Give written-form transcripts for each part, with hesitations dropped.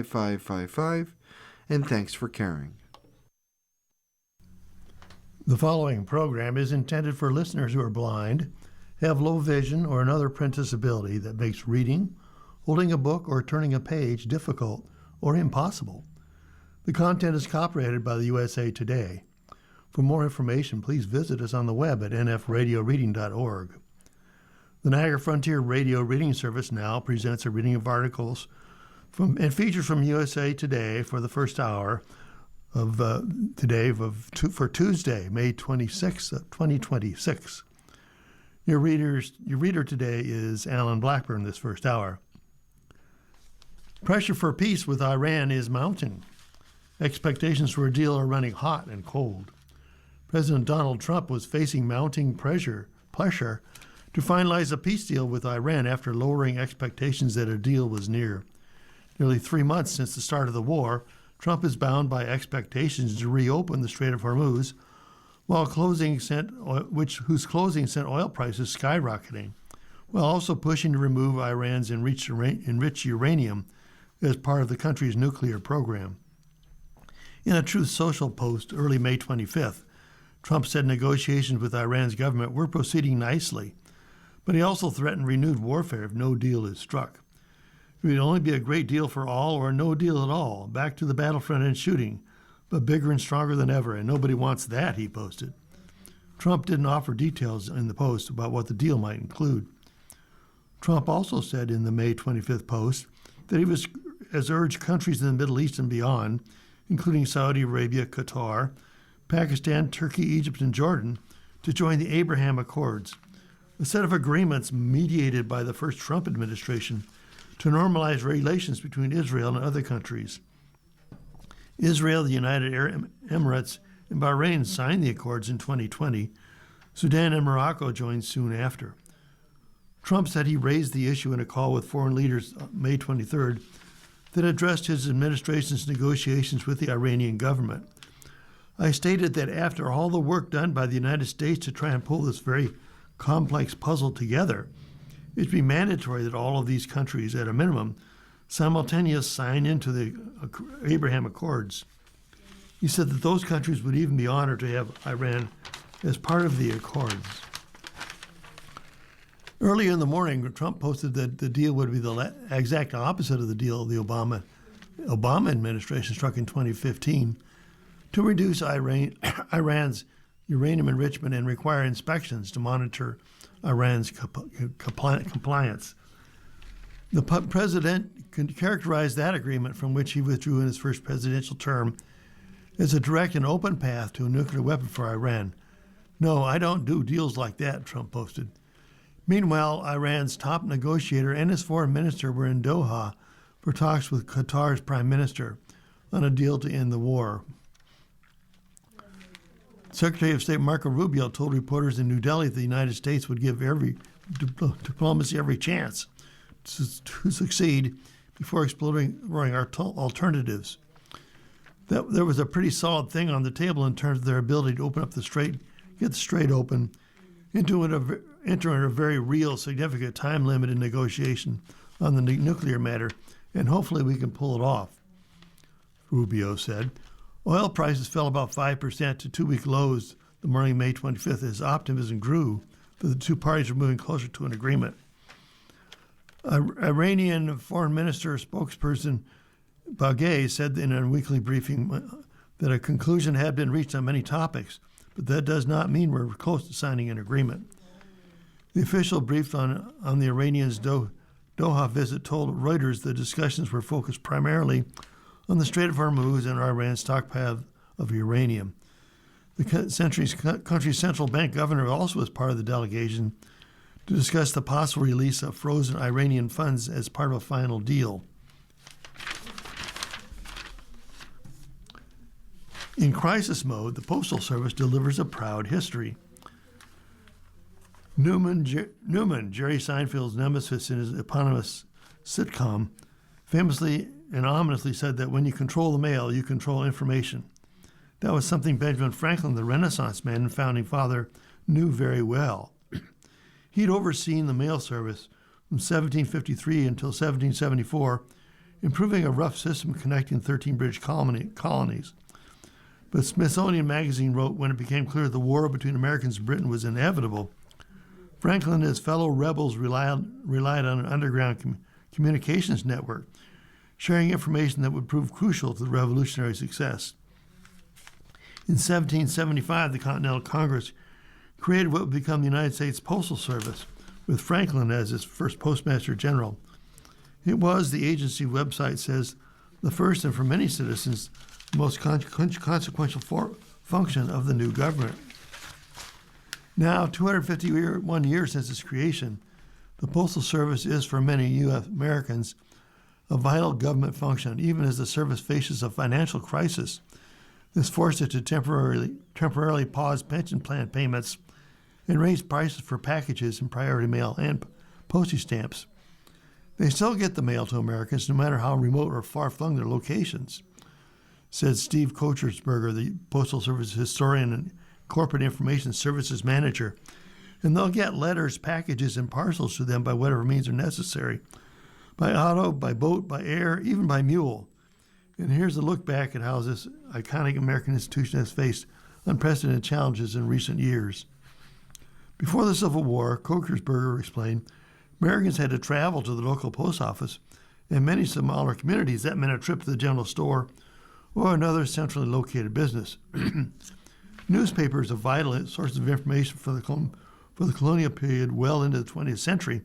555, and thanks for caring. The following program is intended for listeners who are blind, have low vision, or another print disability that makes reading, holding a book, or turning a page difficult or impossible. The content is copyrighted by the USA Today. For more information, please visit us on the web at nfradioreading.org. The Niagara Frontier Radio Reading Service now presents a reading of articles and features from USA Today for the first hour of for Tuesday, May 26, 2026. Your reader today is Alan Blackburn this first hour. Pressure for peace with Iran is mounting. Expectations for a deal are running hot and cold. President Donald Trump was facing mounting pressure to finalize a peace deal with Iran after lowering expectations that a deal was near. Nearly 3 months since the start of the war, Trump is bound by expectations to reopen the Strait of Hormuz, whose closing sent oil prices skyrocketing, while also pushing to remove Iran's enriched uranium as part of the country's nuclear program. In a Truth Social post early May 25th, Trump said negotiations with Iran's government were proceeding nicely, but he also threatened renewed warfare if no deal is struck. It would only be a great deal for all or no deal at all, back to the battlefront and shooting, but bigger and stronger than ever, and nobody wants that, he posted. Trump didn't offer details in the post about what the deal might include. Trump also said in the May 25th post that he has urged countries in the Middle East and beyond, including Saudi Arabia, Qatar, Pakistan, Turkey, Egypt, and Jordan, to join the Abraham Accords, a set of agreements mediated by the first Trump administration to normalize relations between Israel and other countries. Israel, the United Arab Emirates, and Bahrain signed the accords in 2020. Sudan and Morocco joined soon after. Trump said he raised the issue in a call with foreign leaders May 23rd that addressed his administration's negotiations with the Iranian government. I stated that after all the work done by the United States to try and pull this very complex puzzle together, it should be mandatory that all of these countries, at a minimum, simultaneously sign into the Abraham Accords. He said that those countries would even be honored to have Iran as part of the accords. Earlier in the morning, Trump posted that the deal would be the exact opposite of the deal the Obama administration struck in 2015 to reduce Iran's uranium enrichment and require inspections to monitor Iran's compliance. The president characterized that agreement, from which he withdrew in his first presidential term, as a direct and open path to a nuclear weapon for Iran. No, I don't do deals like that, Trump posted. Meanwhile, Iran's top negotiator and his foreign minister were in Doha for talks with Qatar's prime minister on a deal to end the war. Secretary of State Marco Rubio told reporters in New Delhi that the United States would give diplomacy every chance to succeed before exploring our alternatives. That there was a pretty solid thing on the table in terms of their ability to open up get the strait open, entering a very real, significant time-limited negotiation on the nuclear matter, and hopefully we can pull it off, Rubio said. Oil prices fell about 5% to two-week lows the morning of May 25th as optimism grew that the two parties were moving closer to an agreement. Iranian Foreign Minister spokesperson Bagheri said in a weekly briefing that a conclusion had been reached on many topics, but that does not mean we're close to signing an agreement. The official briefed on the Iranians' Doha visit told Reuters the discussions were focused primarily on the Strait of Hormuz and Iran's stockpile of uranium. The country's central bank governor also was part of the delegation to discuss the possible release of frozen Iranian funds as part of a final deal. In crisis mode, the Postal Service delivers a proud history. Newman, Jerry Seinfeld's nemesis in his eponymous sitcom, famously and ominously said that when you control the mail, you control information. That was something Benjamin Franklin, the Renaissance man and founding father, knew very well. He'd overseen the mail service from 1753 until 1774 improving a rough system connecting 13 British colonies. But Smithsonian Magazine wrote, when it became clear the war between Americans and Britain was inevitable, Franklin and his fellow rebels relied on an underground communications network, sharing information that would prove crucial to the revolutionary success. In 1775, the Continental Congress created what would become the United States Postal Service, with Franklin as its first postmaster general. It was, the agency website says, the first and for many citizens, the most consequential function of the new government. Now, 251 years since its creation, the Postal Service is, for many U.S. Americans, a vital government function, even as the service faces a financial crisis. This forced it to temporarily pause pension plan payments and raise prices for packages and priority mail and postage stamps. They still get the mail to Americans, no matter how remote or far-flung their locations, said Steve Kochersberger, the Postal Service historian and corporate information services manager. And they'll get letters, packages, and parcels to them by whatever means are necessary, by auto, by boat, by air, even by mule. And here's a look back at how this iconic American institution has faced unprecedented challenges in recent years. Before the Civil War, Kochersberger explained, Americans had to travel to the local post office. In many smaller communities, that meant a trip to the general store or another centrally located business. Newspapers, a vital source of information for the colonial period well into the 20th century,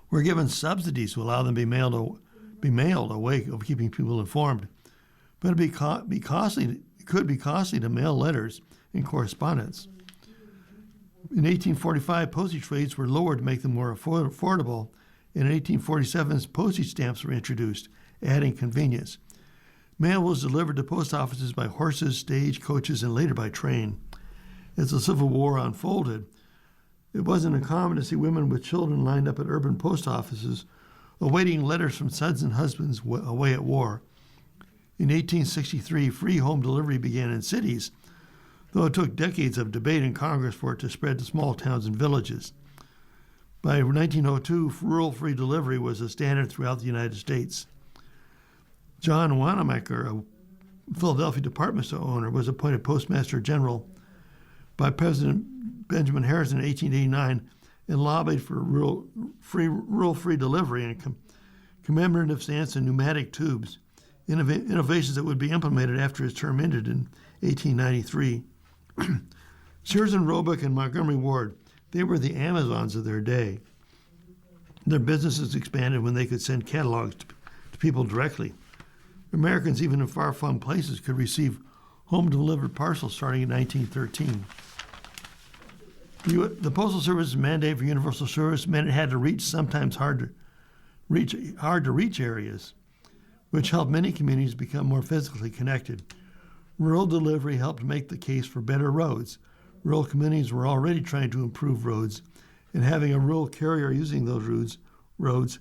were given subsidies to allow them to be mailed, a way of keeping people informed. But it could be costly to mail letters and correspondence. In 1845, postage rates were lowered to make them more affordable, and in 1847, postage stamps were introduced, adding convenience. Mail was delivered to post offices by horses, stage coaches, and later by train. As the Civil War unfolded, it wasn't uncommon to see women with children lined up at urban post offices, awaiting letters from sons and husbands away at war. In 1863, free home delivery began in cities, though it took decades of debate in Congress for it to spread to small towns and villages. By 1902, rural free delivery was a standard throughout the United States. John Wanamaker, a Philadelphia department store owner, was appointed Postmaster General by President Benjamin Harrison in 1889 and lobbied for rural free delivery and commemorative stamps and pneumatic tubes, innovations that would be implemented after his term ended in 1893. Sears and Roebuck and Montgomery Ward, they were the Amazons of their day. Their businesses expanded when they could send catalogs to people directly. Americans, even in far-flung places, could receive home-delivered parcels starting in 1913. The Postal Service's mandate for universal service meant it had to reach sometimes hard to reach areas, which helped many communities become more physically connected. Rural delivery helped make the case for better roads. Rural communities were already trying to improve roads, and having a rural carrier using those roads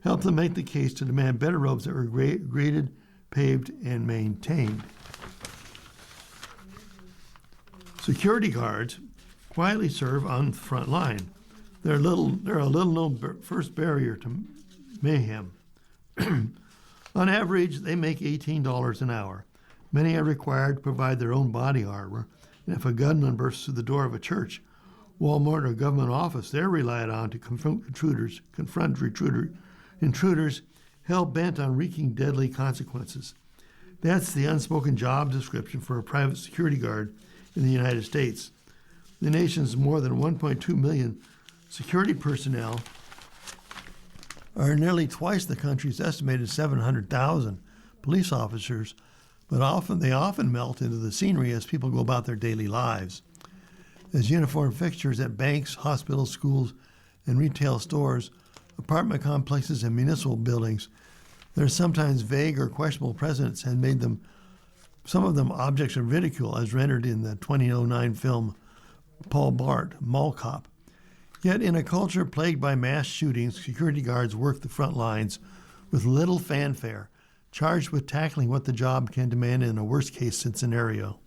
helped them make the case to demand better roads that were graded, paved, and maintained. Security guards quietly serve on the front line. They're a little-known first barrier to mayhem. On average, they make $18 an hour. Many are required to provide their own body armor, and if a gunman bursts through the door of a church, Walmart, or government office, they're relied on to confront intruders hell-bent on wreaking deadly consequences. That's the unspoken job description for a private security guard in the United States. The nation's more than 1.2 million security personnel are nearly twice the country's estimated 700,000 police officers, but they often melt into the scenery as people go about their daily lives. As uniformed fixtures at banks, hospitals, schools, and retail stores, apartment complexes, and municipal buildings, their sometimes vague or questionable presence had made some of them objects of ridicule, as rendered in the 2009 film Paul Blart, Mall Cop. Yet in a culture plagued by mass shootings, security guards work the front lines with little fanfare, charged with tackling what the job can demand in a worst-case scenario.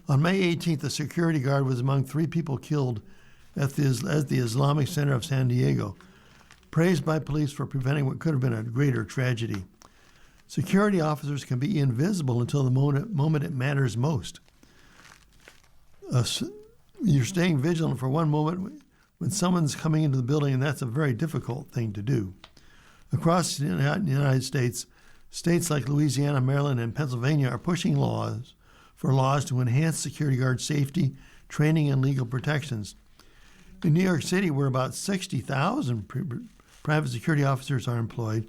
On May 18th, a security guard was among 3 people killed at the Islamic Center of San Diego. praised by police for preventing what could have been a greater tragedy. Security officers can be invisible until the moment it matters most. You're staying vigilant for one moment when someone's coming into the building, and that's a very difficult thing to do. Across the United States, states like Louisiana, Maryland, and Pennsylvania are pushing for laws to enhance security guard safety, training, and legal protections. In New York City, where about 60,000 private security officers are employed,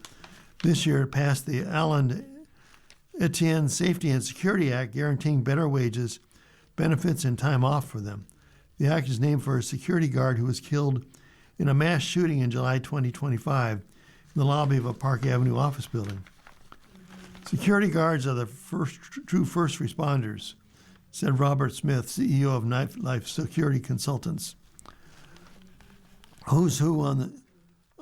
this year it passed the Allen Etienne Safety and Security Act, guaranteeing better wages, benefits, and time off for them. The act is named for a security guard who was killed in a mass shooting in July 2025 in the lobby of a Park Avenue office building. Security guards are the true first responders, said Robert Smith, CEO of Nightlife Security Consultants. Who's who on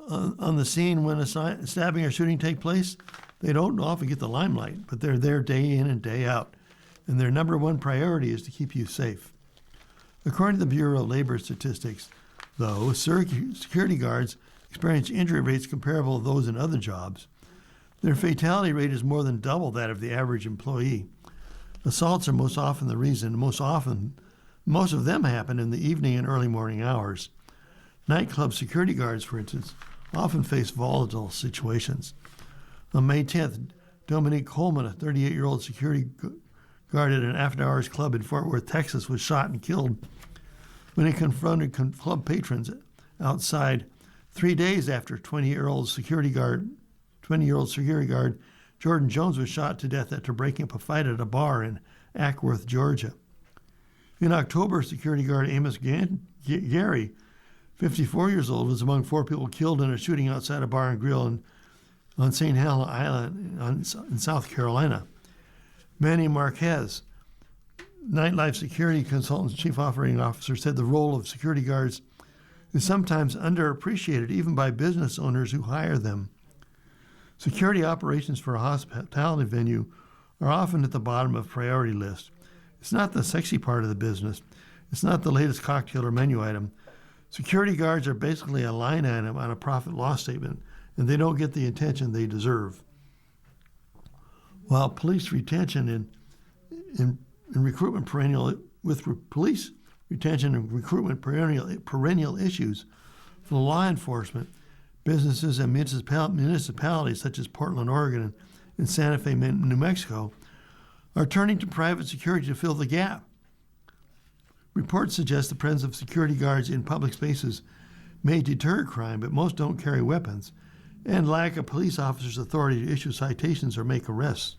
the scene when a stabbing or shooting take place? They don't often get the limelight, but they're there day in and day out, and their number one priority is to keep you safe. According to the Bureau of Labor Statistics, though, security guards experience injury rates comparable to those in other jobs. Their fatality rate is more than double that of the average employee. Assaults are most often the reason. Most of them happen in the evening and early morning hours. Nightclub security guards, for instance, often face volatile situations. On May 10th, Dominique Coleman, a 38-year-old security guard at an after-hours club in Fort Worth, Texas, was shot and killed when he confronted club patrons outside 3 days after 20-year-old security guard Jordan Jones was shot to death after breaking up a fight at a bar in Ackworth, Georgia. In October, security guard Amos Gary, 54 years old, was among 4 people killed in a shooting outside a bar and grill on St. Helena Island in South Carolina. Manny Marquez, Nightlife Security Consultants Chief Operating Officer, said the role of security guards is sometimes underappreciated even by business owners who hire them. Security operations for a hospitality venue are often at the bottom of priority list. It's not the sexy part of the business. It's not the latest cocktail or menu item. Security guards are basically a line item on a profit loss statement, and they don't get the attention they deserve. While police retention and recruitment police retention and recruitment perennial issues for law enforcement, businesses and municipalities such as Portland, Oregon, and Santa Fe, New Mexico, are turning to private security to fill the gap. Reports suggest the presence of security guards in public spaces may deter crime, but most don't carry weapons, and lack a police officer's authority to issue citations or make arrests.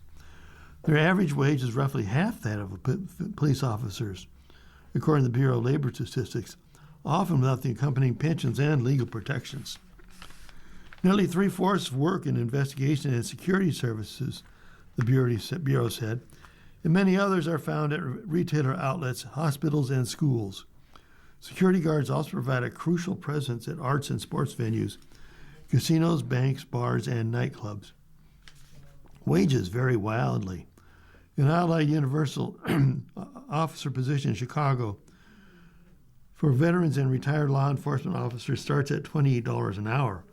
Their average wage is roughly half that of police officers, according to the Bureau of Labor Statistics, often without the accompanying pensions and legal protections. Nearly 3/4 of work in investigation and security services, the Bureau said, and many others are found at retailer outlets, hospitals, and schools. Security guards also provide a crucial presence at arts and sports venues, casinos, banks, bars, and nightclubs. Wages vary wildly. An Allied Universal officer position in Chicago for veterans and retired law enforcement officers starts at $28 an hour.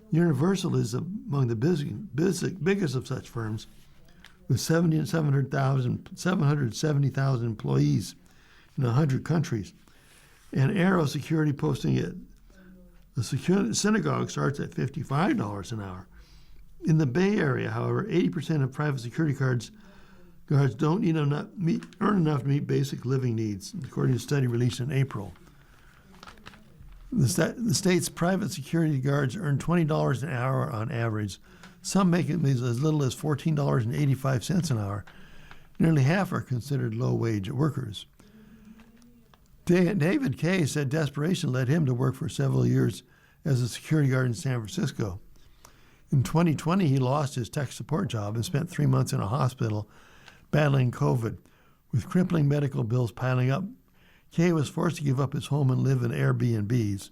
Universal is among the biggest of such firms, with 770,000 employees in 100 countries. And Arrow Security posting at the synagogue starts at $55 an hour. In the Bay Area, however, 80% of private security guards don't earn enough to meet basic living needs, according to a study released in April. The state's private security guards earn $20 an hour on average. Some make it as little as $14.85 an hour. Nearly half are considered low-wage workers. David Kay said desperation led him to work for several years as a security guard in San Francisco. In 2020, he lost his tech support job and spent 3 months in a hospital battling COVID. With crippling medical bills piling up, Kay was forced to give up his home and live in Airbnbs.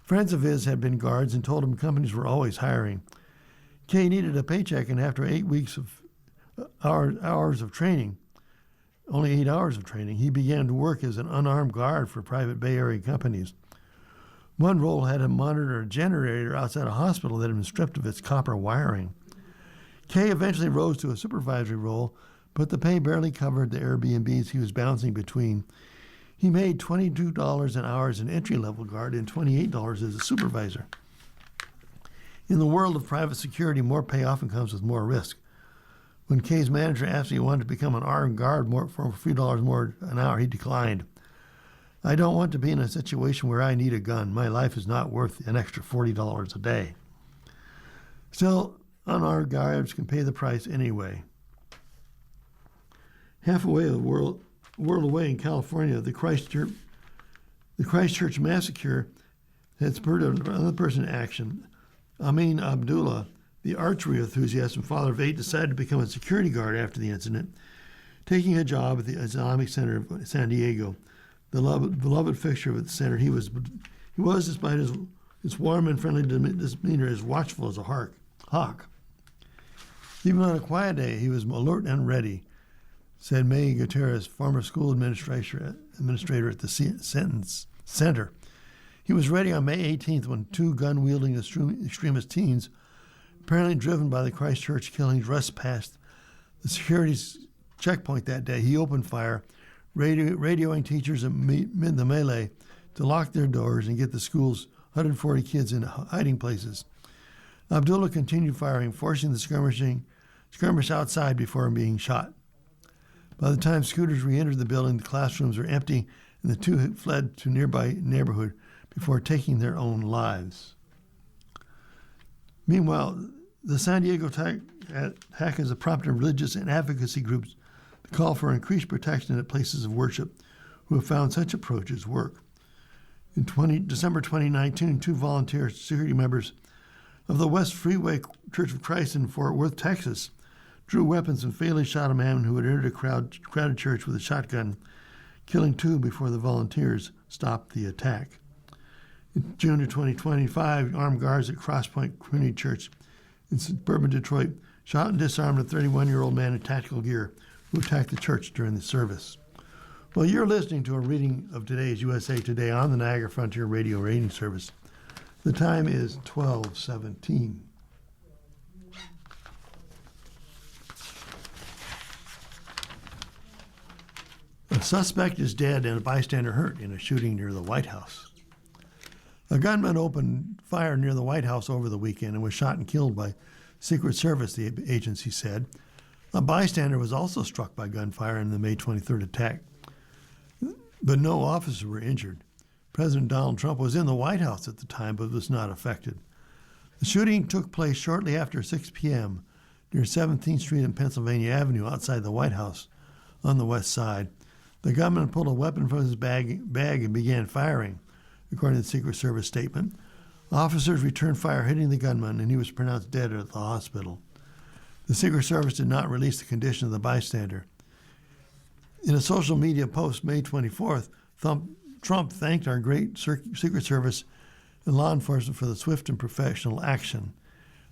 Friends of his had been guards and told him companies were always hiring. Kay needed a paycheck, and after 8 weeks of hours of training, he began to work as an unarmed guard for private Bay Area companies. One role had him monitor a generator outside a hospital that had been stripped of its copper wiring. Kay eventually rose to a supervisory role, but the pay barely covered the Airbnbs he was bouncing between. He made $22 an hour as an entry-level guard and $28 as a supervisor. In the world of private security, more pay often comes with more risk. When Kay's manager asked if he wanted to become an armed guard for a few dollars more an hour, he declined. "I don't want to be in a situation where I need a gun. My life is not worth an extra $40 a day." Still, unarmed guards can pay the price anyway. Half away, a world away in California, the Christchurch massacre had spurred another person to action. Amin Abdullah, the archery enthusiast and father of 8, decided to become a security guard after the incident, taking a job at the Islamic Center of San Diego. The beloved fixture of the center, he was, despite his warm and friendly demeanor, as watchful as a hawk. Even on a quiet day, he was alert and ready, said May Gutierrez, former school administrator at the Sentence Center. He was ready on May 18th when two gun-wielding extremist teens, apparently driven by the Christchurch killings, rushed past the security checkpoint that day. He opened fire, radioing teachers amid the melee to lock their doors and get the school's 140 kids into hiding places. Abdullah continued firing, forcing the skirmish outside before being shot. By the time scooters re-entered the building, the classrooms were empty, and the two had fled to a nearby neighborhood before taking their own lives. Meanwhile, the San Diego attack has prompted religious and advocacy groups to call for increased protection at places of worship who have found such approaches work. In December 2019, two volunteer security members of the West Freeway Church of Christ in Fort Worth, Texas, drew weapons and fatally shot a man who had entered a crowded church with a shotgun, killing two before the volunteers stopped the attack. In June of 2025, armed guards at Crosspoint Community Church in suburban Detroit shot and disarmed a 31-year-old man in tactical gear who attacked the church during the service. Well, you're listening to a reading of today's USA Today on the Niagara Frontier Radio Rating Service. The time is 12:17. A suspect is dead and a bystander hurt in a shooting near the White House. A gunman opened fire near the White House over the weekend and was shot and killed by Secret Service, the agency said. A bystander was also struck by gunfire in the May 23rd attack, but no officers were injured. President Donald Trump was in the White House at the time, but was not affected. The shooting took place shortly after 6 p.m. near 17th Street and Pennsylvania Avenue outside the White House on the west side. The gunman pulled a weapon from his bag and began firing, according to the Secret Service statement. Officers returned fire, hitting the gunman, and he was pronounced dead at the hospital. The Secret Service did not release the condition of the bystander. In a social media post May 24th, Trump thanked our great Secret Service and law enforcement for the swift and professional action.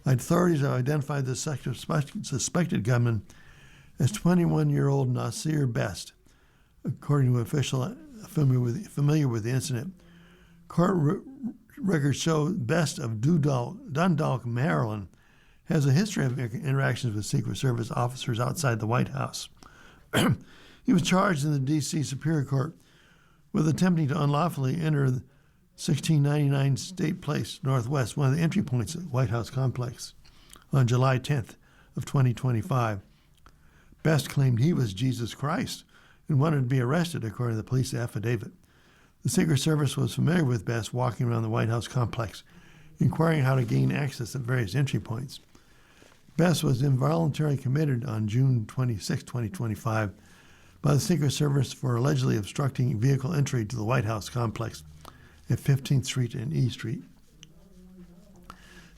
Authorities have identified the suspected gunman as 21-year-old Nasir Best, according to an official familiar with the incident. Court records show Best of Dundalk, Maryland, has a history of interactions with Secret Service officers outside the White House. He was charged in the D.C. Superior Court with attempting to unlawfully enter 1699 State Place Northwest, one of the entry points of the White House complex, on July 10th of 2025. Best claimed he was Jesus Christ and wanted to be arrested, according to the police affidavit. The Secret Service was familiar with Best walking around the White House complex, inquiring how to gain access at various entry points. Best was involuntarily committed on June 26, 2025, by the Secret Service for allegedly obstructing vehicle entry to the White House complex at 15th Street and E Street.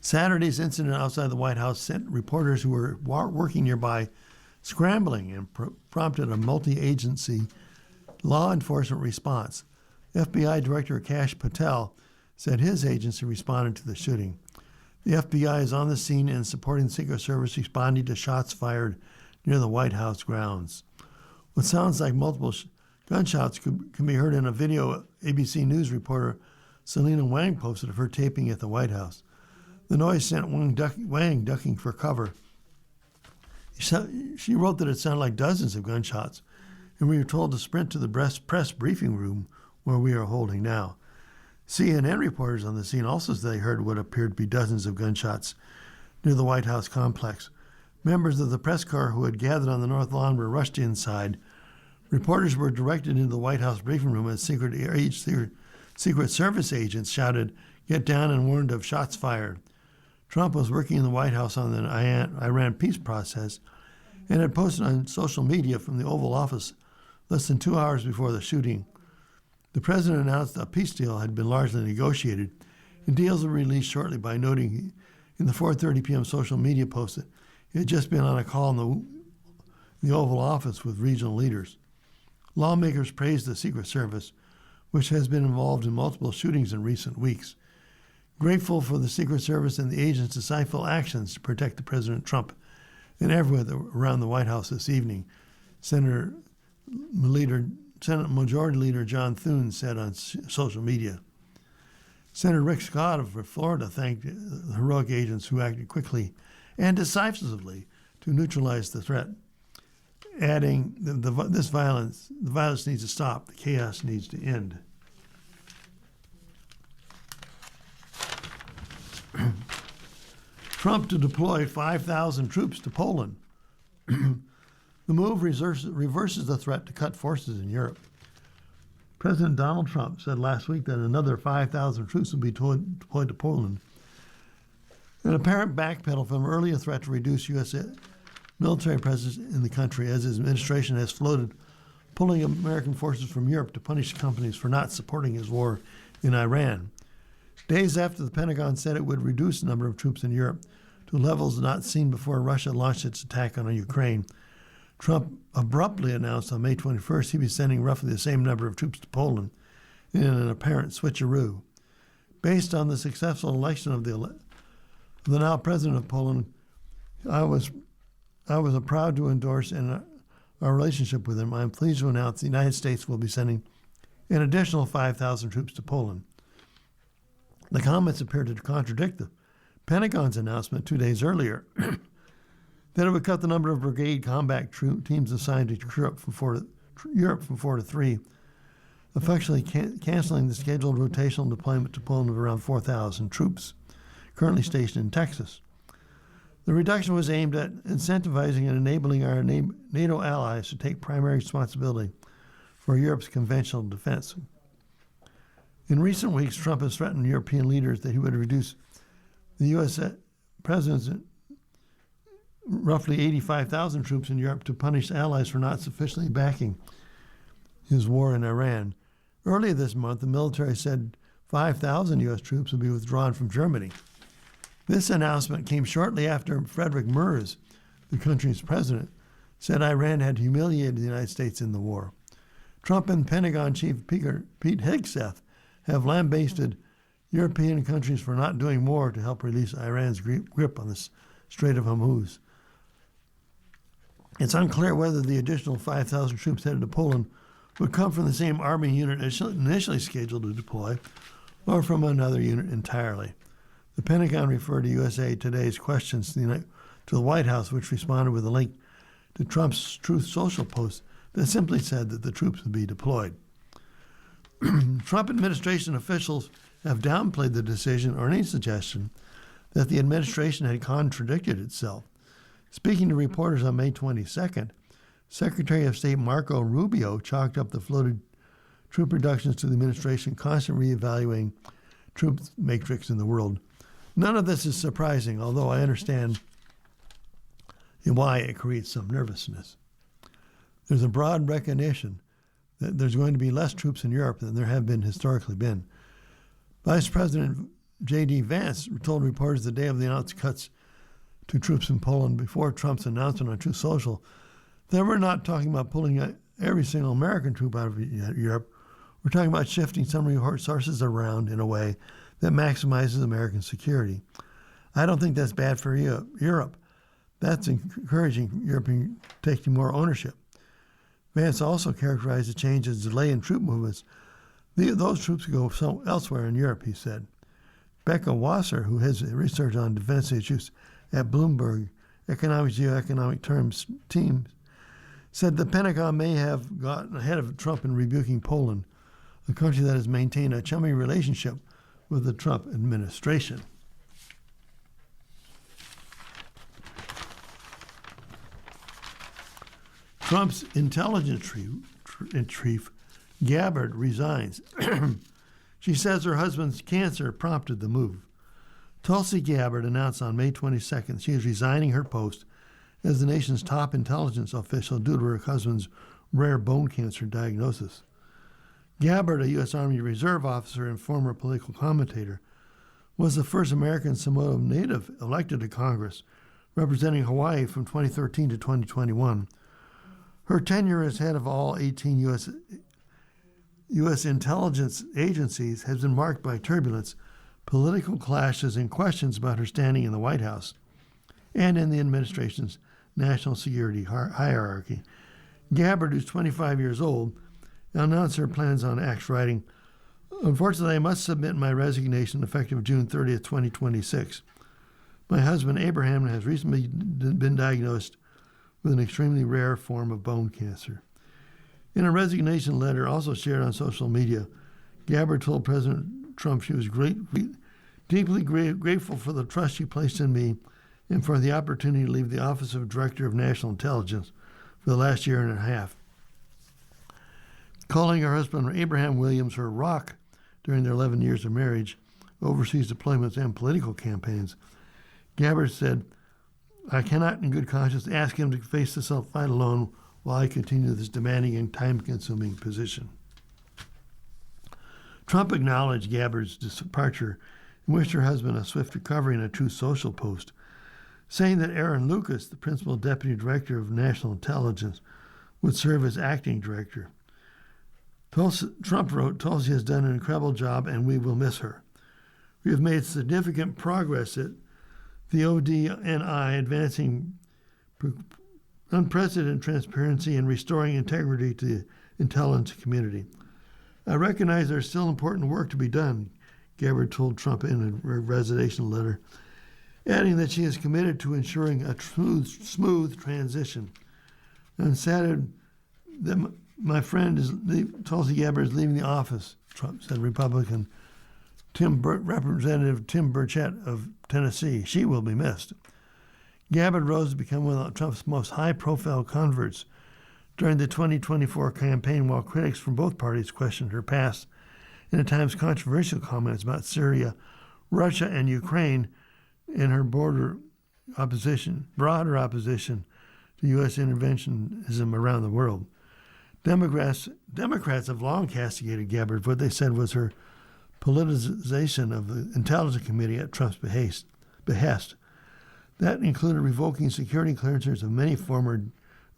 Saturday's incident outside the White House sent reporters who were working nearby scrambling and prompted a multi-agency law enforcement response. FBI Director Kash Patel said his agency responded to the shooting. The FBI is on the scene and supporting the Secret Service responding to shots fired near the White House grounds. What sounds like multiple gunshots can be heard in a video ABC News reporter Selena Wang posted of her taping at the White House. The noise sent Wang ducking for cover. She wrote that it sounded like dozens of gunshots, and we were told to sprint to the press briefing room where we are holding now. CNN reporters on the scene also said they heard what appeared to be dozens of gunshots near the White House complex. Members of the press corps who had gathered on the north lawn were rushed inside. Reporters were directed into the White House briefing room as Secret Service agents shouted, "Get down," and warned of shots fired. Trump was working in the White House on the Iran peace process and had posted on social media from the Oval Office less than 2 hours before the shooting. The president announced a peace deal had been largely negotiated, and deals were released shortly by noting in the 4:30 p.m. social media post that he had just been on a call in the Oval Office with regional leaders. Lawmakers praised the Secret Service, which has been involved in multiple shootings in recent weeks. Grateful for the Secret Service and the agents' decisive actions to protect President Trump and everyone around the White House this evening, Senate Majority Leader John Thune said on social media. Senator Rick Scott of Florida thanked the heroic agents who acted quickly and decisively to neutralize the threat, adding the violence needs to stop, the chaos needs to end. Trump to deploy 5,000 troops to Poland. The move reverses the threat to cut forces in Europe. President Donald Trump said last week that another 5,000 troops will be deployed to Poland, an apparent backpedal from an earlier threat to reduce U.S. military presence in the country, as his administration has floated pulling American forces from Europe to punish companies for not supporting his war in Iran. Days after the Pentagon said it would reduce the number of troops in Europe to levels not seen before Russia launched its attack on Ukraine, Trump abruptly announced on May 21st he'd be sending roughly the same number of troops to Poland in an apparent switcheroo. Based on the successful election of the now president of Poland, I was proud to endorse in our relationship with him. I am pleased to announce the United States will be sending an additional 5,000 troops to Poland. The comments appear to contradict the Pentagon's announcement 2 days earlier that it would cut the number of brigade combat teams assigned to Europe from four to three, effectively canceling the scheduled rotational deployment to Poland of around 4,000 troops currently stationed in Texas. The reduction was aimed at incentivizing and enabling our NATO allies to take primary responsibility for Europe's conventional defense. In recent weeks, Trump has threatened European leaders that he would reduce the U.S. president's roughly 85,000 troops in Europe to punish allies for not sufficiently backing his war in Iran. Earlier this month, the military said 5,000 U.S. troops would be withdrawn from Germany. This announcement came shortly after Frederick Merz, the country's president, said Iran had humiliated the United States in the war. Trump and Pentagon Chief Pete Hegseth have lambasted European countries for not doing more to help release Iran's grip on the Strait of Hormuz. It's unclear whether the additional 5,000 troops headed to Poland would come from the same Army unit initially scheduled to deploy or from another unit entirely. The Pentagon referred to USA Today's questions to the White House, which responded with a link to Trump's Truth Social post that simply said that the troops would be deployed. Trump administration officials have downplayed the decision or any suggestion that the administration had contradicted itself. Speaking to reporters on May 22nd, Secretary of State Marco Rubio chalked up the floated troop reductions to the administration constantly reevaluating troop matrix in the world. None of this is surprising, although I understand why it creates some nervousness. There's a broad recognition that there's going to be less troops in Europe than there have been historically been. Vice President J.D. Vance told reporters the day of the announced cuts to troops in Poland before Trump's announcement on Truth Social that we're not talking about pulling every single American troop out of Europe. We're talking about shifting some resources around in a way that maximizes American security. I don't think that's bad for Europe. That's encouraging Europe taking more ownership. Vance also characterized the change as delay in troop movements Those troops go elsewhere in Europe, he said. Becca Wasser, who has research on defense issues at Bloomberg Geoeconomic Terms team, said the Pentagon may have gotten ahead of Trump in rebuking Poland, a country that has maintained a chummy relationship with the Trump administration. Trump's intelligence chief, Gabbard, resigns. She says her husband's cancer prompted the move. Tulsi Gabbard announced on May 22nd she is resigning her post as the nation's top intelligence official due to her husband's rare bone cancer diagnosis. Gabbard, a U.S. Army Reserve officer and former political commentator, was the first American Samoa native elected to Congress, representing Hawaii from 2013 to 2021. Her tenure as head of all 18 U.S. intelligence agencies has been marked by turbulence, political clashes, and questions about her standing in the White House and in the administration's national security hierarchy. Gabbard, who's 25 years old, announced her plans on X, writing, "Unfortunately, I must submit my resignation effective June 30th, 2026. My husband, Abraham, has recently been diagnosed with an extremely rare form of bone cancer." In a resignation letter also shared on social media, Gabbard told President Trump she was deeply grateful for the trust she placed in me and for the opportunity to leave the Office of Director of National Intelligence for the last year and a half. Calling her husband Abraham Williams her rock during their 11 years of marriage, overseas deployments, and political campaigns, Gabbard said, "I cannot in good conscience ask him to face this fight alone while I continue this demanding and time-consuming position." Trump acknowledged Gabbard's departure and wished her husband a swift recovery in a Truth Social post, saying that Aaron Lucas, the principal deputy director of national intelligence, would serve as acting director. Trump wrote, "Tulsi has done an incredible job and we will miss her. We have made significant progress at the ODNI, advancing unprecedented transparency and restoring integrity to the intelligence community. I recognize there's still important work to be done," Gabbard told Trump in a resignation letter, adding that she is committed to ensuring a smooth transition. "I'm saddened that my friend Tulsi Gabbard is leaving the office," Trump said. Republican Representative Tim Burchett of Tennessee. "She will be missed." Gabbard rose to become one of Trump's most high-profile converts during the 2024 campaign, while critics from both parties questioned her past and at times controversial comments about Syria, Russia, and Ukraine, and her broader opposition to U.S. interventionism around the world. Democrats have long castigated Gabbard for what they said was her politicization of the Intelligence Committee at Trump's behest. That included revoking security clearances of many former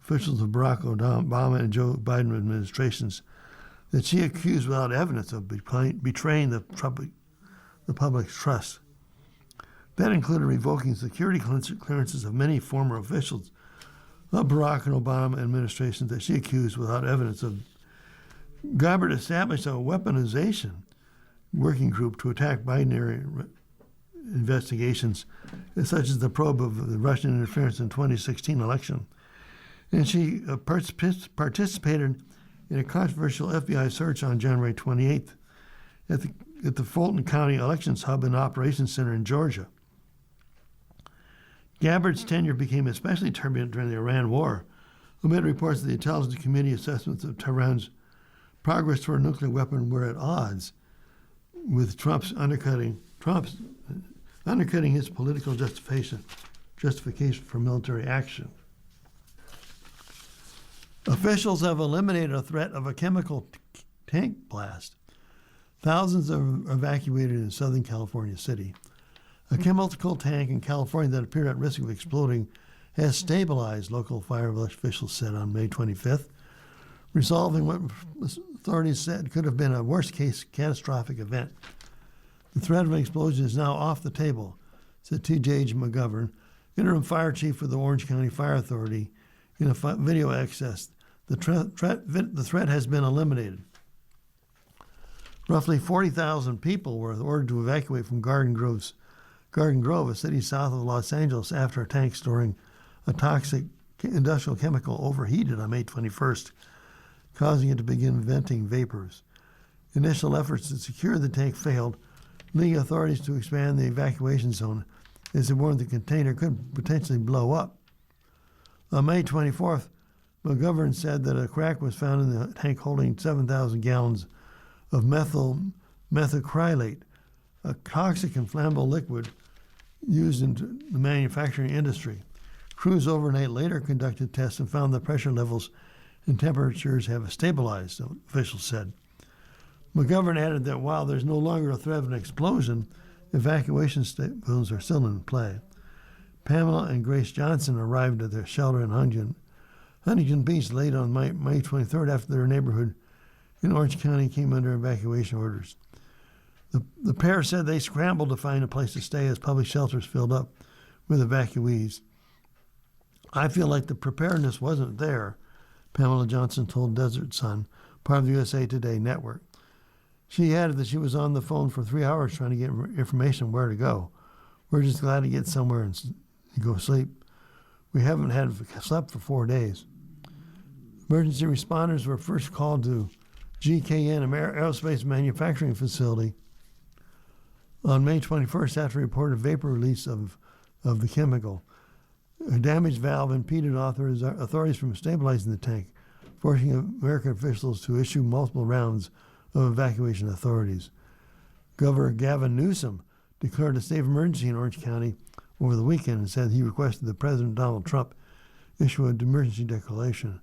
officials of Barack Obama and Joe Biden administrations that she accused without evidence of betraying the public's trust. That included revoking security clearances of many former officials of Barack and Obama administrations that she accused without evidence of. Gabbard established a weaponization working group to attack Biden-era investigations, such as the probe of the Russian interference in the 2016 election. And she participated in a controversial FBI search on January 28th at the Fulton County Elections Hub and Operations Center in Georgia. Gabbard's tenure became especially turbulent during the Iran War, amid reports of the Intelligence Committee assessments of Tehran's progress toward a nuclear weapon were at odds with Trump's undercutting his political justification for military action. Officials have eliminated a threat of a chemical tank blast. Thousands are evacuated in Southern California City. A chemical tank in California that appeared at risk of exploding has stabilized, local fire officials said on May 25th, resolving what authorities said could have been a worst-case catastrophic event. The threat of an explosion is now off the table, said T.J. McGovern, interim fire chief for the Orange County Fire Authority, in a video access. The threat has been eliminated. Roughly 40,000 people were ordered to evacuate from Garden Grove, a city south of Los Angeles, after a tank storing a toxic industrial chemical overheated on May 21st, causing it to begin venting vapors. Initial efforts to secure the tank failed, leading authorities to expand the evacuation zone as they warned the container could potentially blow up. On May 24th, McGovern said that a crack was found in the tank holding 7,000 gallons of methacrylate, a toxic and flammable liquid used in the manufacturing industry. Crews overnight later conducted tests and found the pressure levels and temperatures have stabilized, officials said. McGovern added that while there's no longer a threat of an explosion, evacuation zones are still in play. Pamela and Grace Johnson arrived at their shelter in Huntington Beach late on May 23rd after their neighborhood in Orange County came under evacuation orders. The pair said they scrambled to find a place to stay as public shelters filled up with evacuees. I feel like the preparedness wasn't there, Pamela Johnson told Desert Sun, part of the USA Today network. She added that she was on the phone for 3 hours trying to get information on where to go. We're just glad to get somewhere and go sleep. We haven't slept for 4 days. Emergency responders were first called to GKN Aerospace Manufacturing Facility on May 21st after a reported vapor release of the chemical. A damaged valve impeded authorities from stabilizing the tank, forcing American officials to issue multiple rounds of evacuation authorities. Governor Gavin Newsom declared a state of emergency in Orange County over the weekend and said he requested that President Donald Trump issue an emergency declaration.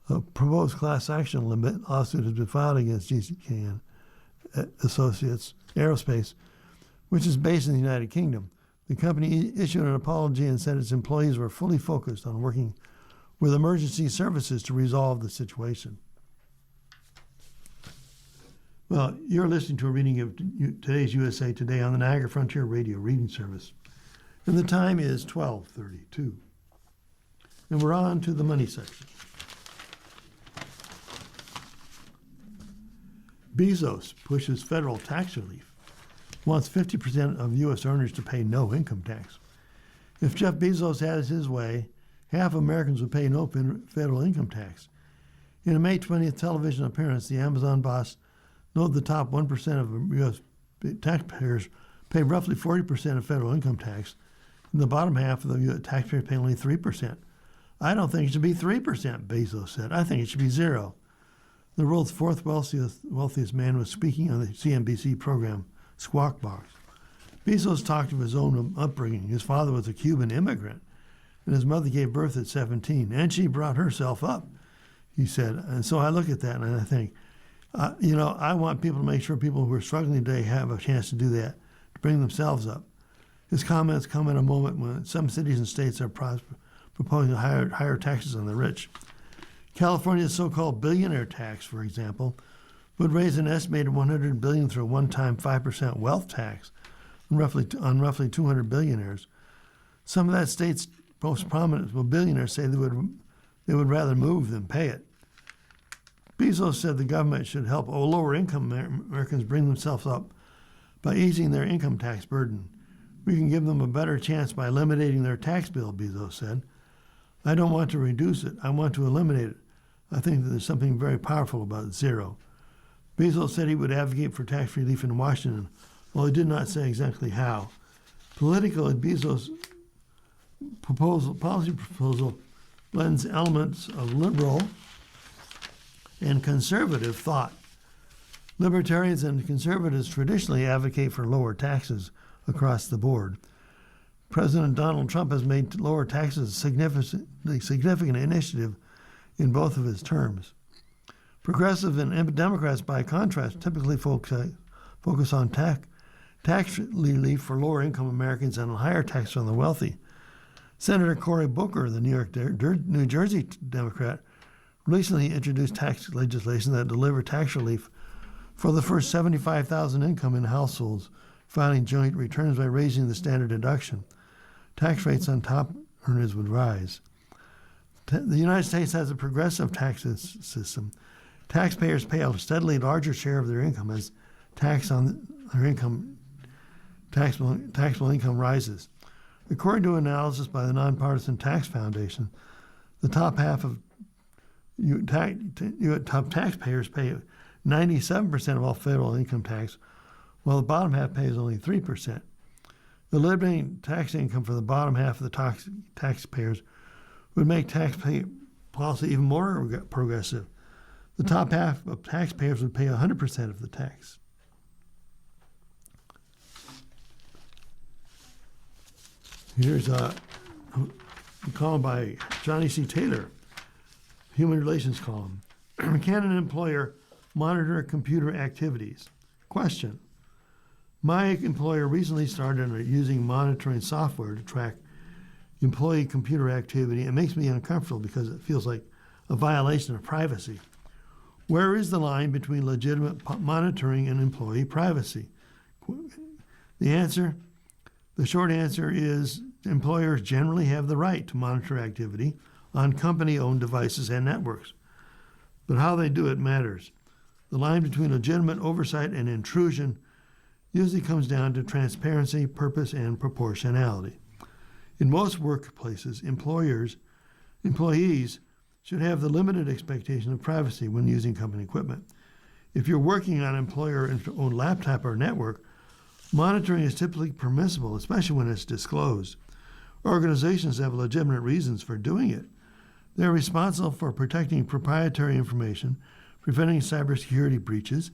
A proposed class action lawsuit has been filed against GKN Associates Aerospace, which is based in the United Kingdom. The company issued an apology and said its employees were fully focused on working with emergency services to resolve the situation. Well, you're listening to a reading of today's USA Today on the Niagara Frontier Radio reading service. And the time is 12:32. And we're on to the money section. Bezos pushes federal tax relief, wants 50% of U.S. earners to pay no income tax. If Jeff Bezos had his way, half of Americans would pay no federal income tax. In a May 20th television appearance, the Amazon boss noted the top 1% of U.S. taxpayers pay roughly 40% of federal income tax, and the bottom half of the U.S. taxpayers pay only 3%. I don't think it should be 3%, Bezos said. I think it should be 0. The world's fourth wealthiest man was speaking on the CNBC program Squawk Box. Bezos talked of his own upbringing. His father was a Cuban immigrant, and his mother gave birth at 17, and she brought herself up, he said. And so I look at that and I think, I want people to make sure people who are struggling today have a chance to do that, to bring themselves up. His comments come at a moment when some cities and states are proposing higher taxes on the rich. California's so-called billionaire tax, for example, would raise an estimated $100 billion through a one-time 5% wealth tax on roughly 200 billionaires. Some of that state's most prominent billionaires say they would rather move than pay it. Bezos said the government should help lower-income Americans bring themselves up by easing their income tax burden. We can give them a better chance by eliminating their tax bill, Bezos said. I don't want to reduce it. I want to eliminate it. I think that there's something very powerful about 0. Bezos said he would advocate for tax relief in Washington, although he did not say exactly how. Politically, Bezos' policy proposal blends elements of liberal and conservative thought. Libertarians and conservatives traditionally advocate for lower taxes across the board. President Donald Trump has made lower taxes a significant initiative in both of his terms. Progressive and Democrats, by contrast, typically focus on tax relief for lower-income Americans and higher taxes on the wealthy. Senator Cory Booker, the New Jersey Democrat, recently introduced tax legislation that delivered tax relief for the first 75,000 income in households filing joint returns by raising the standard deduction. Tax rates on top earners would rise. The United States has a progressive tax system. Taxpayers pay a steadily larger share of their income as tax on their income, taxable income rises. According to analysis by the Nonpartisan Tax Foundation, the top half of top taxpayers pay 97% of all federal income tax, while the bottom half pays only 3%. Eliminating tax income for the bottom half of the taxpayers would make tax policy even more progressive. The top half of taxpayers would pay 100% of the tax. Here's a column by Johnny C. Taylor, Human Relations column. Can an employer monitor computer activities? Question. My employer recently started using monitoring software to track employee computer activity. It makes me uncomfortable because it feels like a violation of privacy. Where is the line between legitimate monitoring and employee privacy? The short answer is employers generally have the right to monitor activity on company-owned devices and networks. But how they do it matters. The line between legitimate oversight and intrusion usually comes down to transparency, purpose, and proportionality. In most workplaces, employees should have the limited expectation of privacy when using company equipment. If you're working on an employer-owned laptop or network, monitoring is typically permissible, especially when it's disclosed. Organizations have legitimate reasons for doing it. They're responsible for protecting proprietary information, preventing cybersecurity breaches,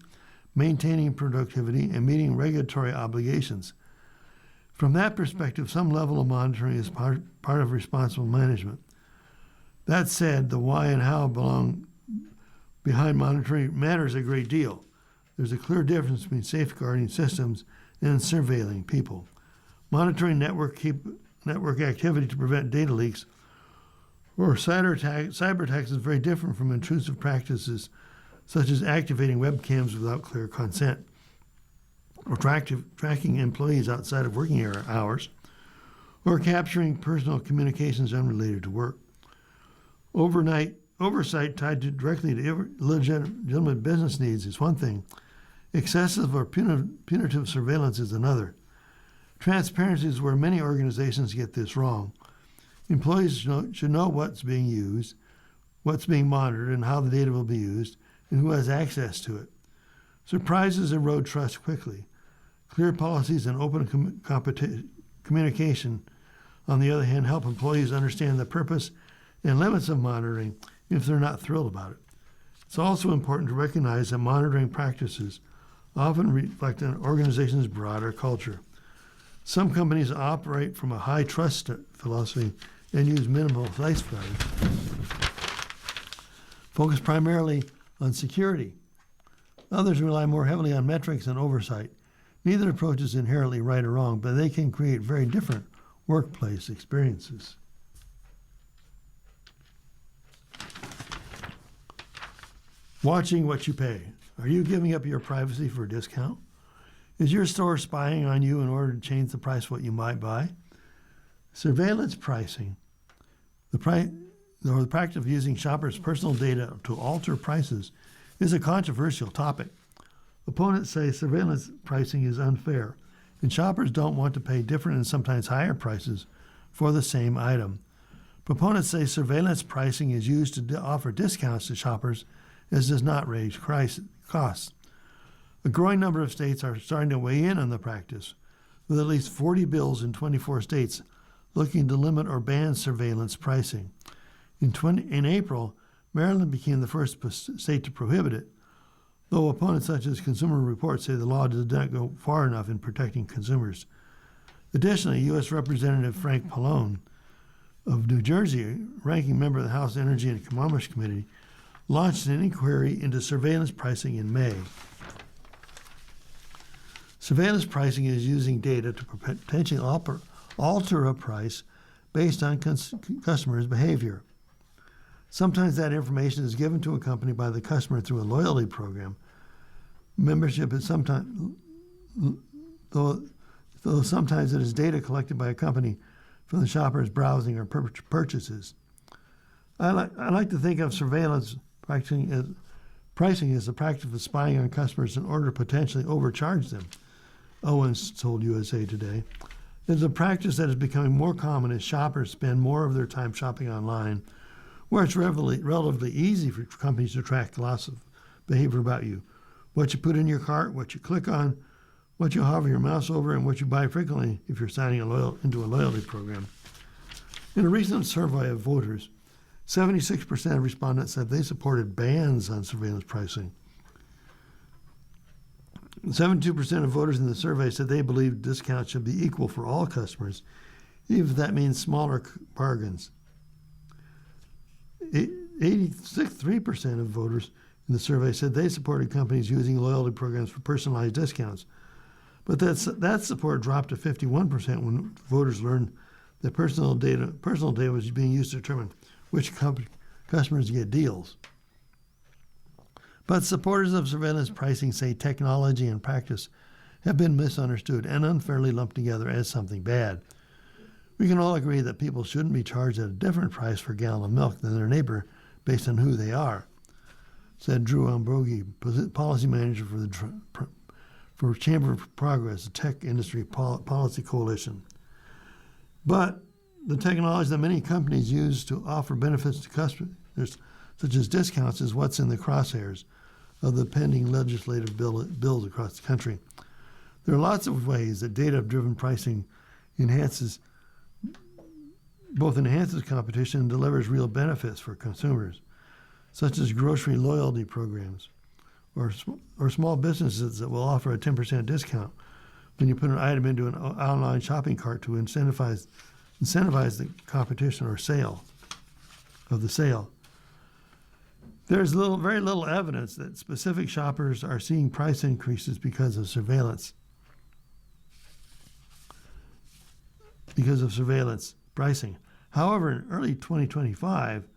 maintaining productivity, and meeting regulatory obligations. From that perspective, some level of monitoring is part of responsible management. That said, the why and how belong behind monitoring matters a great deal. There's a clear difference between safeguarding systems and surveilling people. Monitoring network activity to prevent data leaks or cyber attacks is very different from intrusive practices such as activating webcams without clear consent, or tracking employees outside of working hours, or capturing personal communications unrelated to work. Oversight tied directly to legitimate business needs is one thing. Excessive or punitive surveillance is another. Transparency is where many organizations get this wrong. Employees should know what's being used, what's being monitored, and how the data will be used, and who has access to it. Surprises erode trust quickly. Clear policies and open communication, on the other hand, help employees understand the purpose and limits of monitoring if they're not thrilled about it. It's also important to recognize that monitoring practices often reflect an organization's broader culture. Some companies operate from a high trust philosophy and use minimal safeguarding, focus primarily on security. Others rely more heavily on metrics and oversight. Neither approach is inherently right or wrong, but they can create very different workplace experiences. Watching what you pay. Are you giving up your privacy for a discount? Is your store spying on you in order to change the price of what you might buy? Surveillance pricing, the practice of using shoppers' personal data to alter prices, is a controversial topic. Opponents say surveillance pricing is unfair, and shoppers don't want to pay different and sometimes higher prices for the same item. Proponents say surveillance pricing is used to offer discounts to shoppers, as does not raise costs. A growing number of states are starting to weigh in on the practice, with at least 40 bills in 24 states looking to limit or ban surveillance pricing. In April, Maryland became the first state to prohibit it, though opponents such as Consumer Reports say the law does not go far enough in protecting consumers. Additionally, U.S. Representative Frank Pallone of New Jersey, ranking member of the House Energy and Commerce Committee, launched an inquiry into surveillance pricing in May. Surveillance pricing is using data to potentially alter a price based on customers' behavior. Sometimes that information is given to a company by the customer through a loyalty program. Membership is sometimes, though sometimes it is data collected by a company from the shopper's browsing or purchases. I like to think of surveillance Pricing is the practice of spying on customers in order to potentially overcharge them, Owens told USA Today. It is a practice that is becoming more common as shoppers spend more of their time shopping online, where it's relatively easy for companies to track lots of behavior about you. What you put in your cart, what you click on, what you hover your mouse over, and what you buy frequently if you're signing into a loyalty program. In a recent survey of voters, 76% of respondents said they supported bans on surveillance pricing. 72% of voters in the survey said they believe discounts should be equal for all customers, even if that means smaller bargains. 83% of voters in the survey said they supported companies using loyalty programs for personalized discounts. But that support dropped to 51% when voters learned that personal data was being used to determine which customers get deals. But supporters of surveillance pricing say technology and practice have been misunderstood and unfairly lumped together as something bad. We can all agree that people shouldn't be charged at a different price for a gallon of milk than their neighbor based on who they are, said Drew Ambrogi, policy manager for Chamber of Progress, the tech industry policy coalition. But the technology that many companies use to offer benefits to customers, such as discounts, is what's in the crosshairs of the pending legislative bills across the country. There are lots of ways that data-driven pricing enhances competition and delivers real benefits for consumers, such as grocery loyalty programs or small businesses that will offer a 10% discount when you put an item into an online shopping cart to incentivize the competition or sale of the sale. There's very little evidence that specific shoppers are seeing price increases because of surveillance pricing. However, in early 2025,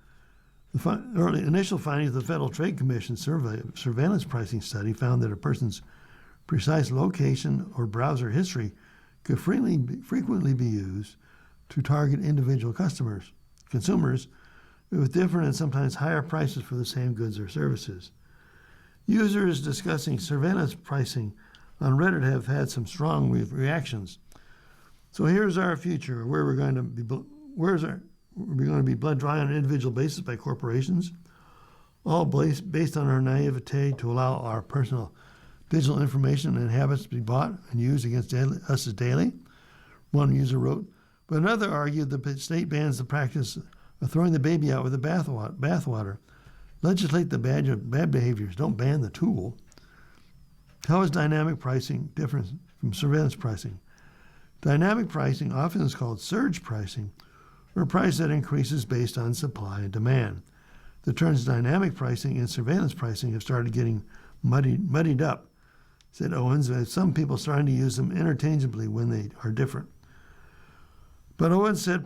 the initial findings of the Federal Trade Commission surveillance pricing study found that a person's precise location or browser history could frequently be used to target individual consumers with different and sometimes higher prices for the same goods or services. Users discussing surveillance pricing on Reddit have had some strong reactions. So here's our future, where we're going to be bled dry on an individual basis by corporations, all based on our naivete to allow our personal digital information and habits to be bought and used against us daily, one user wrote. But another argued that the state bans the practice of throwing the baby out with the bathwater. Legislate the bad behaviors, don't ban the tool. How is dynamic pricing different from surveillance pricing? Dynamic pricing often is called surge pricing, or a price that increases based on supply and demand. The terms dynamic pricing and surveillance pricing have started getting muddied up, said Owens, with some people starting to use them interchangeably when they are different. But Owens said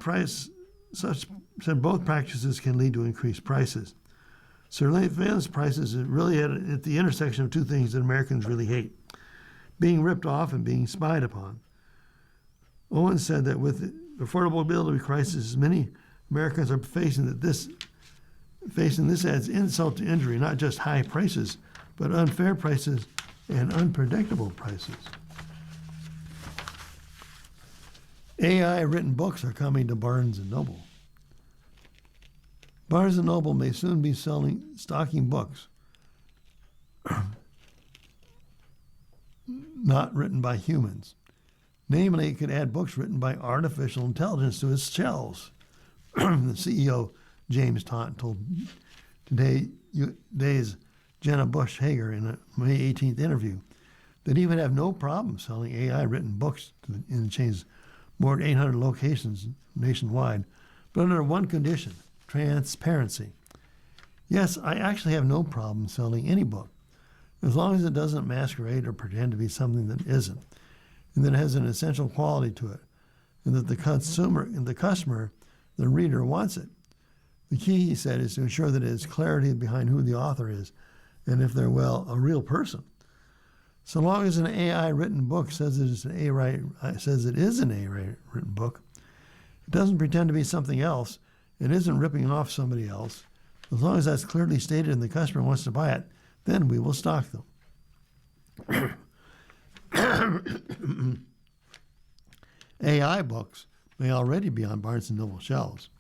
both practices can lead to increased prices. Surveillance prices are really at the intersection of two things that Americans really hate: being ripped off and being spied upon. Owens said that with the affordability crisis many Americans are facing this adds insult to injury, not just high prices, but unfair prices and unpredictable prices. AI-written books are coming to Barnes & Noble. Barnes & Noble may soon be stocking books not written by humans. Namely, it could add books written by artificial intelligence to its shelves. The CEO, James Taunt, told today's Jenna Bush Hager in a May 18th interview that he would have no problem selling AI-written books in the chain's more than 800 locations nationwide, but under one condition: transparency. Yes, I actually have no problem selling any book, as long as it doesn't masquerade or pretend to be something that isn't, and that has an essential quality to it, and that the customer, the reader, wants it. The key, he said, is to ensure that it has clarity behind who the author is, and if they're, a real person. So long as an AI-written book says it is an AI-written book, it doesn't pretend to be something else, it isn't ripping off somebody else. As long as that's clearly stated and the customer wants to buy it, Then we will stock them. AI books may already be on Barnes & Noble shelves.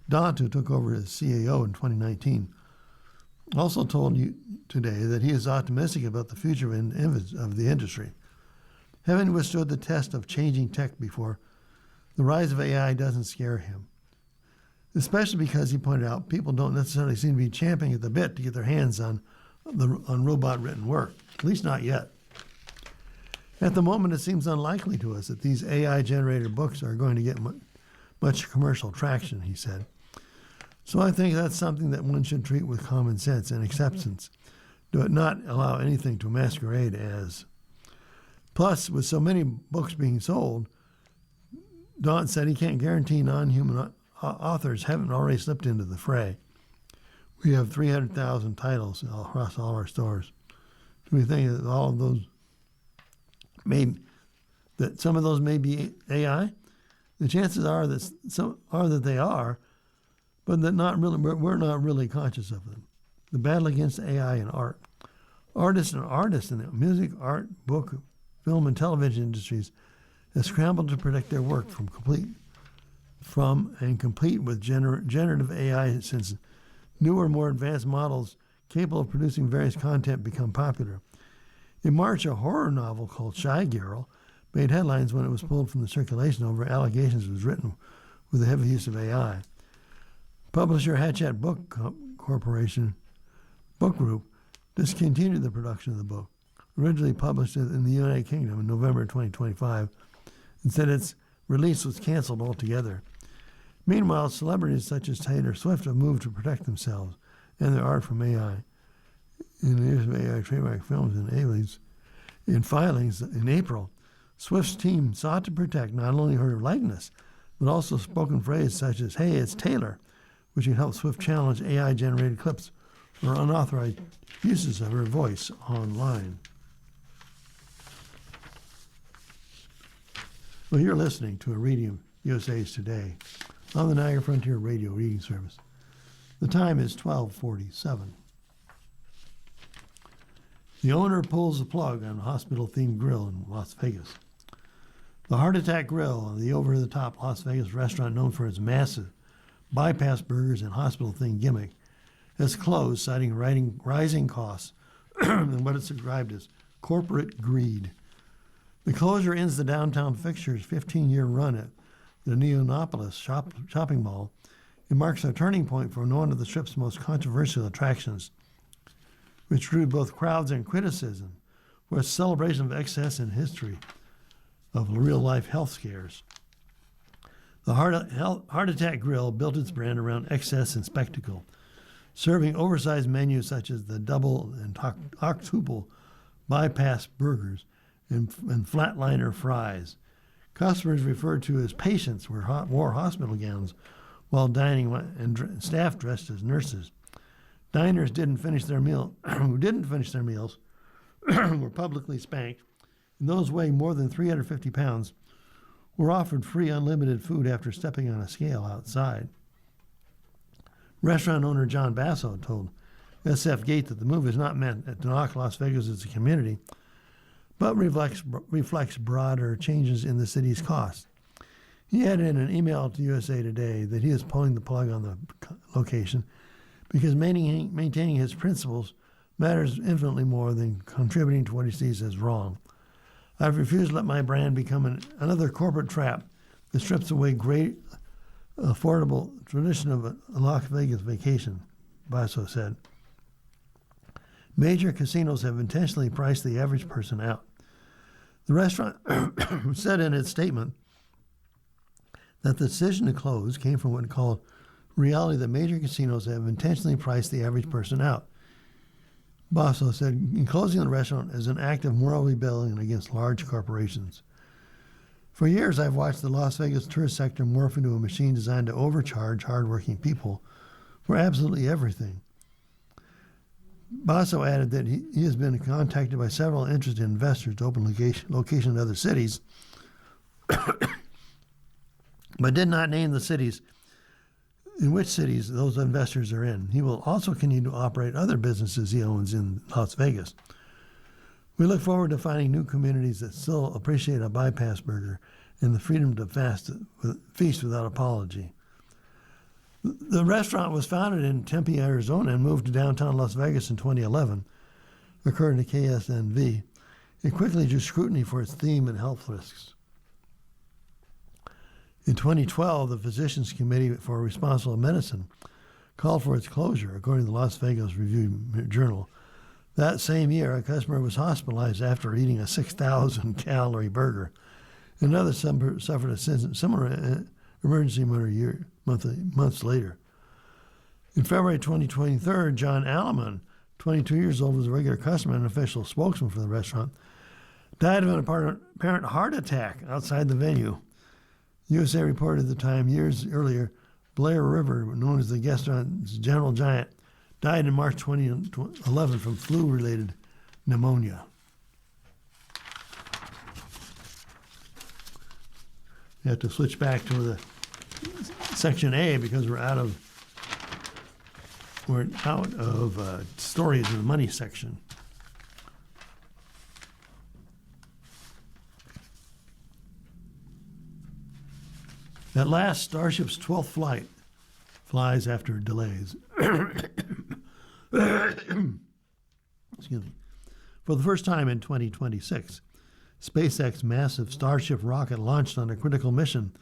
Daunt, who took over as CAO in 2019, also told you today that he is optimistic about the future of the industry. Having withstood the test of changing tech before, the rise of AI doesn't scare him. Especially because, he pointed out, people don't necessarily seem to be champing at the bit to get their hands on robot-written work, at least not yet. At the moment, it seems unlikely to us that these AI-generated books are going to get much commercial traction, he said. So I think that's something that one should treat with common sense and acceptance. Do not allow anything to masquerade as. Plus, with so many books being sold, Daunt said he can't guarantee non-human authors haven't already slipped into the fray. We have 300,000 titles across all our stores. Do we think that all of those that some of those may be AI? The chances are that they are, but that we're not really conscious of them. The battle against AI in art. Artists in the music, art, book, film, and television industries have scrambled to protect their work from and compete with generative AI, since newer, more advanced models capable of producing various content become popular. In March, a horror novel called Shy Girl made headlines when it was pulled from the circulation over allegations it was written with the heavy use of AI. Publisher Hachette Book Corporation Book Group discontinued the production of the book, originally published in the United Kingdom in November 2025, and said its release was canceled altogether. Meanwhile, celebrities such as Taylor Swift have moved to protect themselves and their art from AI. In the use of AI trademark films and aliens, in filings in April, Swift's team sought to protect not only her likeness, but also spoken phrases such as, "Hey, it's Taylor," which can help Swift challenge AI-generated clips or unauthorized uses of her voice online. Well, you're listening to a reading of USA's Today on the Niagara Frontier Radio Reading Service. The time is 12:47. The owner pulls the plug on a hospital-themed grill in Las Vegas. The Heart Attack Grill, the over-the-top Las Vegas restaurant known for its massive bypass burgers and hospital-themed gimmick, has closed, citing rising costs and what it's described as corporate greed. The closure ends the downtown fixture's 15-year run at the Neonopolis shopping mall. It marks a turning point for one of the Strip's most controversial attractions, which drew both crowds and criticism for its celebration of excess and history of real-life health scares. The Heart Attack Grill built its brand around excess and spectacle, serving oversized menus such as the double and octuple bypass burgers and flatliner fries. Customers referred to as patients wore hospital gowns while dining, and staff dressed as nurses. Diners who didn't finish their meals were publicly spanked, and those weighing more than 350 pounds were offered free unlimited food after stepping on a scale outside. Restaurant owner John Basso told SF Gate that the move is not meant to knock Las Vegas as a community, but reflects broader changes in the city's costs. He added in an email to USA Today that he is pulling the plug on the location because maintaining his principles matters infinitely more than contributing to what he sees as wrong. I've refused to let my brand become another corporate trap that strips away great, affordable tradition of a Las Vegas vacation, Basso said. Major casinos have intentionally priced the average person out. The restaurant said in its statement that the decision to close came from what it called reality that major casinos have intentionally priced the average person out. Basso said in closing the restaurant is an act of moral rebellion against large corporations. For years, I've watched the Las Vegas tourist sector morph into a machine designed to overcharge hardworking people for absolutely everything. Basso added that he has been contacted by several interested investors to open location in other cities, but did not name the cities in which cities those investors are in. He will also continue to operate other businesses he owns in Las Vegas. We look forward to finding new communities that still appreciate a bypass burger and the freedom to feast without apology. The restaurant was founded in Tempe, Arizona, and moved to downtown Las Vegas in 2011, according to KSNV. It quickly drew scrutiny for its theme and health risks. In 2012, the Physicians Committee for Responsible Medicine called for its closure, according to the Las Vegas Review-Journal. That same year, a customer was hospitalized after eating a 6,000-calorie burger. Another suffered a similar emergency months later. In February 2023, John Alleman, 22 years old, was a regular customer and official spokesman for the restaurant, died of an apparent heart attack outside the venue. USA reported at the time, years earlier, Blair River, known as the restaurant's general giant, died in March 2011 from flu-related pneumonia. We have to switch back to the section A because we're out of stories in the money section. At last, Starship's 12th flight flies after delays. Excuse me. For the first time in 2026, SpaceX's massive Starship rocket launched on a critical mission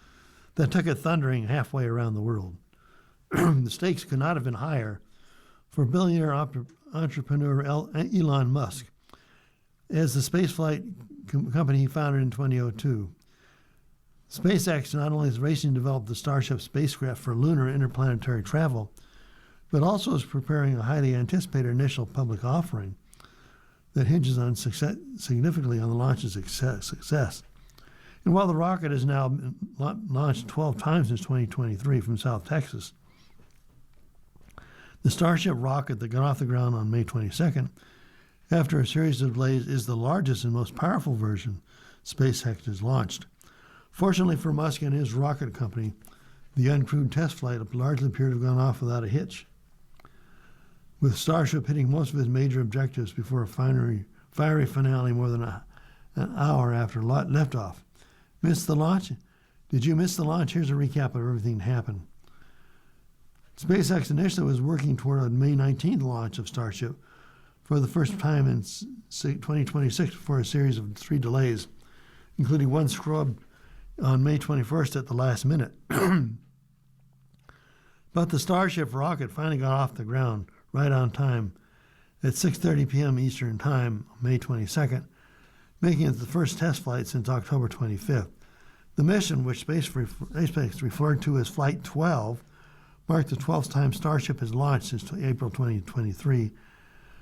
that took it thundering halfway around the world. The stakes could not have been higher for billionaire entrepreneur Elon Musk. As the spaceflight company he founded in 2002, SpaceX not only is racing to develop the Starship spacecraft for lunar interplanetary travel, but also is preparing a highly anticipated initial public offering that hinges on significantly on the launch's success. And while the rocket has now been launched 12 times since 2023 from South Texas, the Starship rocket that got off the ground on May 22nd, after a series of delays, is the largest and most powerful version SpaceX has launched. Fortunately for Musk and his rocket company, the uncrewed test flight largely appeared to have gone off without a hitch, with Starship hitting most of its major objectives before a fiery finale more than an hour after liftoff. Missed the launch? Did you miss the launch? Here's a recap of everything that happened. SpaceX initially was working toward a May 19th launch of Starship for the first time in 2026 before a series of 3 delays, including one scrubbed on May 21st at the last minute. But the Starship rocket finally got off the ground right on time at 6:30 p.m. Eastern Time, May 22nd, making it the first test flight since October 25th. The mission, which SpaceX referred to as Flight 12, marked the 12th time Starship has launched since April 2023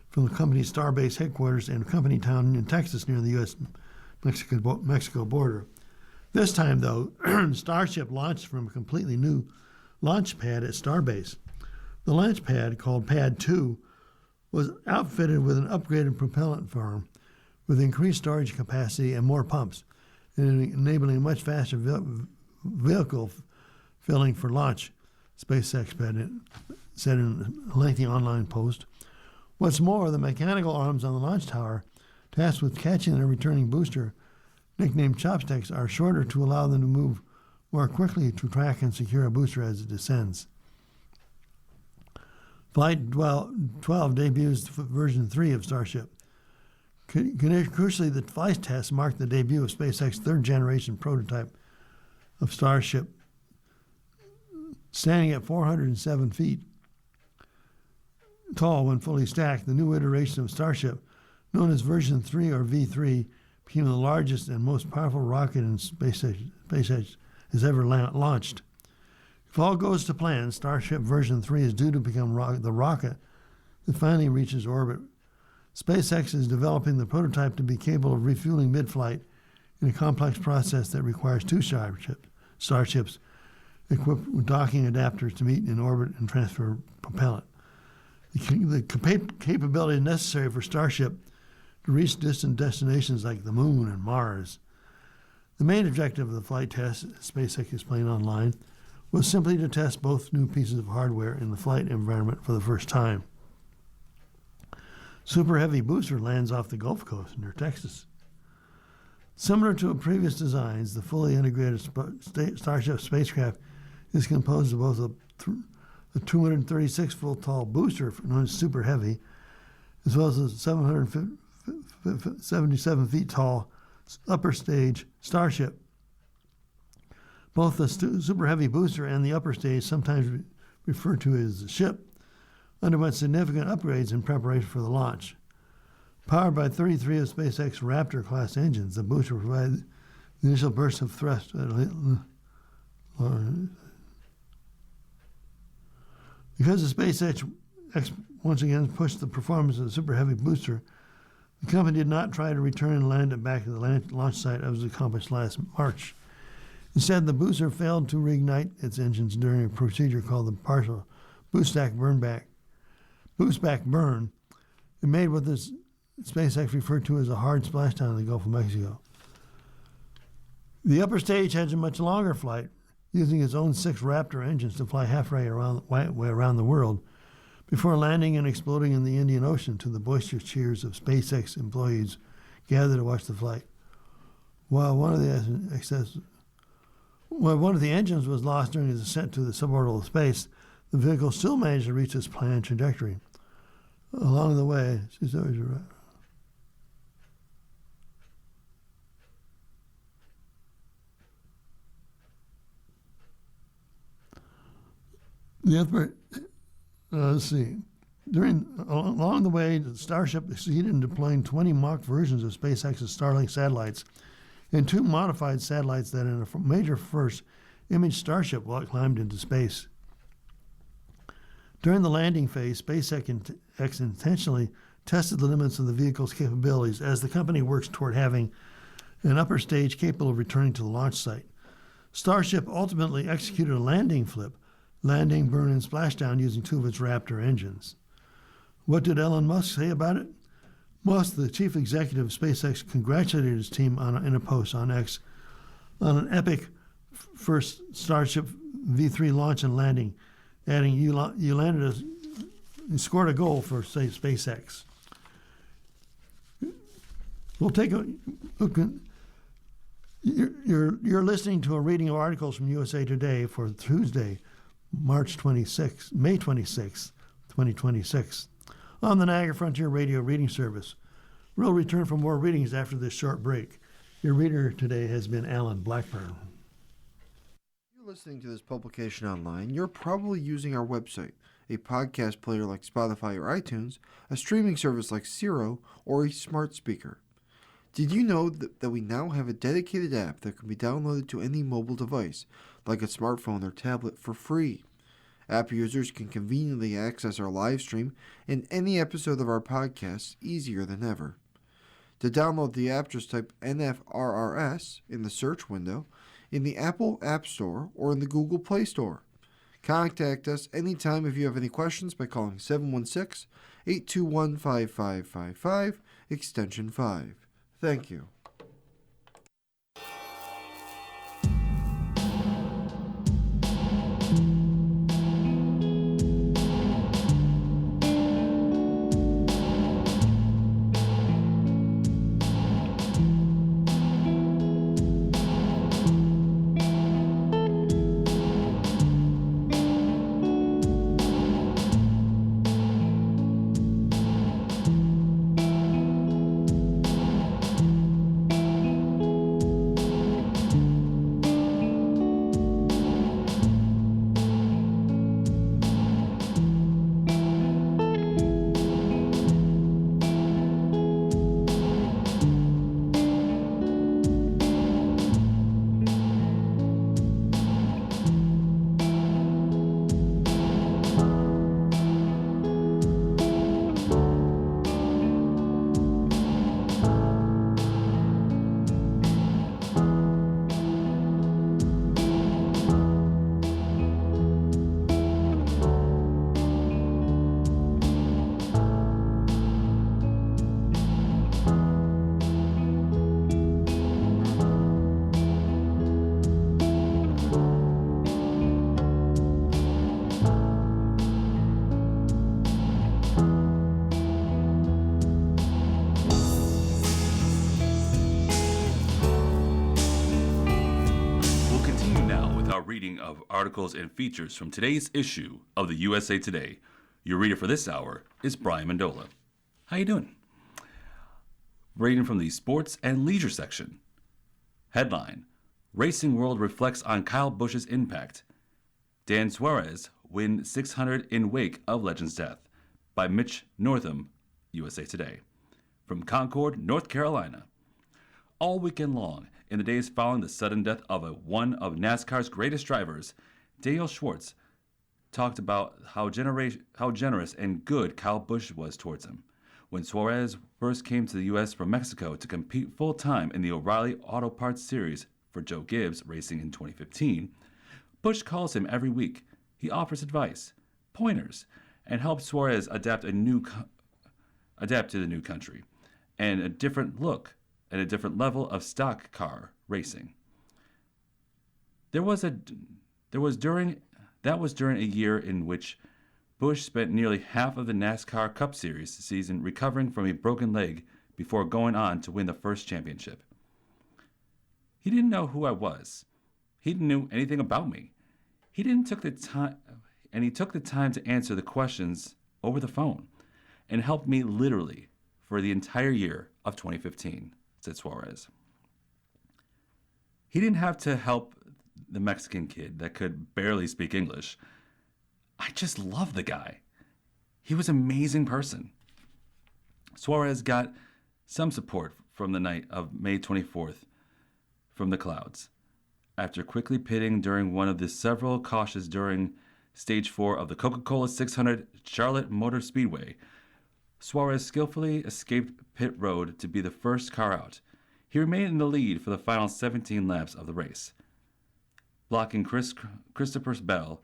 from the company's Starbase headquarters in Company Town in Texas near the U.S.-Mexico border. This time, though, Starship launched from a completely new launch pad at Starbase. The launch pad, called Pad 2, was outfitted with an upgraded propellant farm with increased storage capacity and more pumps, enabling much faster vehicle filling for launch, SpaceX said in a lengthy online post. What's more, the mechanical arms on the launch tower, tasked with catching and returning booster, nicknamed chopsticks, are shorter to allow them to move more quickly to track and secure a booster as it descends. Flight 12 debuts version 3 of Starship. Crucially, the flight test marked the debut of SpaceX's third-generation prototype of Starship, standing at 407 feet tall when fully stacked. The new iteration of Starship, known as Version 3 or V3, became the largest and most powerful rocket in SpaceX has ever launched. If all goes to plan, Starship Version 3 is due to become the rocket that finally reaches orbit. SpaceX is developing the prototype to be capable of refueling mid-flight in a complex process that requires 2 Starships equipped with docking adapters to meet in orbit and transfer propellant. The capability necessary for Starship to reach distant destinations like the Moon and Mars. The main objective of the flight test, SpaceX explained online, was simply to test both new pieces of hardware in the flight environment for the first time. Super Heavy booster lands off the Gulf Coast near Texas. Similar to previous designs, the fully integrated Starship spacecraft is composed of both a 236-foot tall booster known as Super Heavy, as well as a 777 feet tall upper stage Starship. Both the Super Heavy booster and the upper stage, sometimes referred to as the ship, underwent significant upgrades in preparation for the launch. Powered by 33 of SpaceX Raptor-class engines, the booster provided the initial burst of thrust. Because the SpaceX once again pushed the performance of the Super Heavy booster, the company did not try to return and land it back at the launch site as was accomplished last March. Instead, the booster failed to reignite its engines during a procedure called the partial boostback burn. It made what this SpaceX referred to as a hard splashdown in the Gulf of Mexico. The upper stage had a much longer flight, using its own 6 Raptor engines to fly halfway around the world before landing and exploding in the Indian Ocean to the boisterous cheers of SpaceX employees gathered to watch the flight. While one of the engines was lost during the descent to the suborbital space, the vehicle still managed to reach its planned trajectory. Along the way, along the way, the Starship succeeded in deploying 20 mock versions of SpaceX's Starlink satellites and 2 modified satellites that, in a major first, imaged Starship while it climbed into space. During the landing phase, SpaceX intentionally tested the limits of the vehicle's capabilities as the company works toward having an upper stage capable of returning to the launch site. Starship ultimately executed a landing flip, landing, burn, and splashdown using 2 of its Raptor engines. What did Elon Musk say about it? Musk, the chief executive of SpaceX, congratulated his team in a post on X on an epic first Starship V3 launch and landing, adding, "You scored a goal for SpaceX." We'll take a look. You're listening to a reading of articles from USA Today for Tuesday, May 26, 2026, on the Niagara Frontier Radio Reading Service. We'll return for more readings after this short break. Your reader today has been Alan Blackburn. If you're listening to this publication online, you're probably using our website, a podcast player like Spotify or iTunes, a streaming service like Siro, or a smart speaker. Did you know that we now have a dedicated app that can be downloaded to any mobile device, like a smartphone or tablet, for free? App users can conveniently access our live stream and any episode of our podcast easier than ever. To download the app, just type NFRRS in the search window in the Apple App Store or in the Google Play Store. Contact us anytime if you have any questions by calling 716-821-5555, extension 5. Thank you. articles and features from today's issue of the USA Today. Your reader for this hour is Brian Mendola. How you doing? Reading from the sports and leisure section. Headline: Racing World reflects on Kyle Busch's impact. Dan Suarez win 600 in wake of legend's death, by Mitch Northam, USA Today. From Concord, North Carolina. All weekend long, in the days following the sudden death of one of NASCAR's greatest drivers, Dale Schwartz talked about how generous and good Kyle Busch was towards him. When Suarez first came to the U.S. from Mexico to compete full-time in the O'Reilly Auto Parts Series for Joe Gibbs Racing in 2015, Busch calls him every week. He offers advice, pointers, and helps Suarez adapt to the new country and a different look and a different level of stock car racing. That was during a year in which Busch spent nearly half of the NASCAR Cup Series season recovering from a broken leg before going on to win the first championship. He didn't know who I was. He didn't know anything about me. He took the time to answer the questions over the phone and helped me literally for the entire year of 2015, said Suarez. He didn't have to help the Mexican kid that could barely speak English. I just love the guy. He was an amazing person. Suarez got some support from the night of May 24th from the clouds, after quickly pitting during one of the several cautions during Stage 4 of the Coca-Cola 600 Charlotte Motor Speedway. Suarez skillfully escaped pit road to be the first car out. He remained in the lead for the final 17 laps of the race, blocking Christopher Bell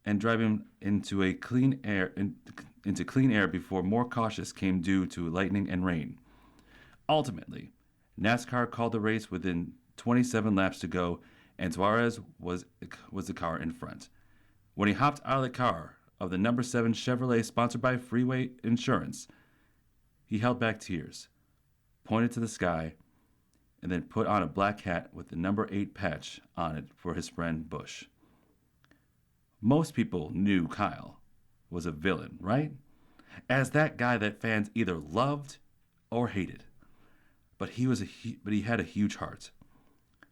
and driving into clean air before more cautious came due to lightning and rain. Ultimately, NASCAR called the race within 27 laps to go, and Suarez was the car in front. When he hopped out of the car of the number 7 Chevrolet sponsored by Freeway Insurance, he held back tears, pointed to the sky, and then put on a black hat with the number 8 patch on it for his friend Busch. Most people knew Kyle was a villain, right? As that guy that fans either loved or hated. But he had a huge heart.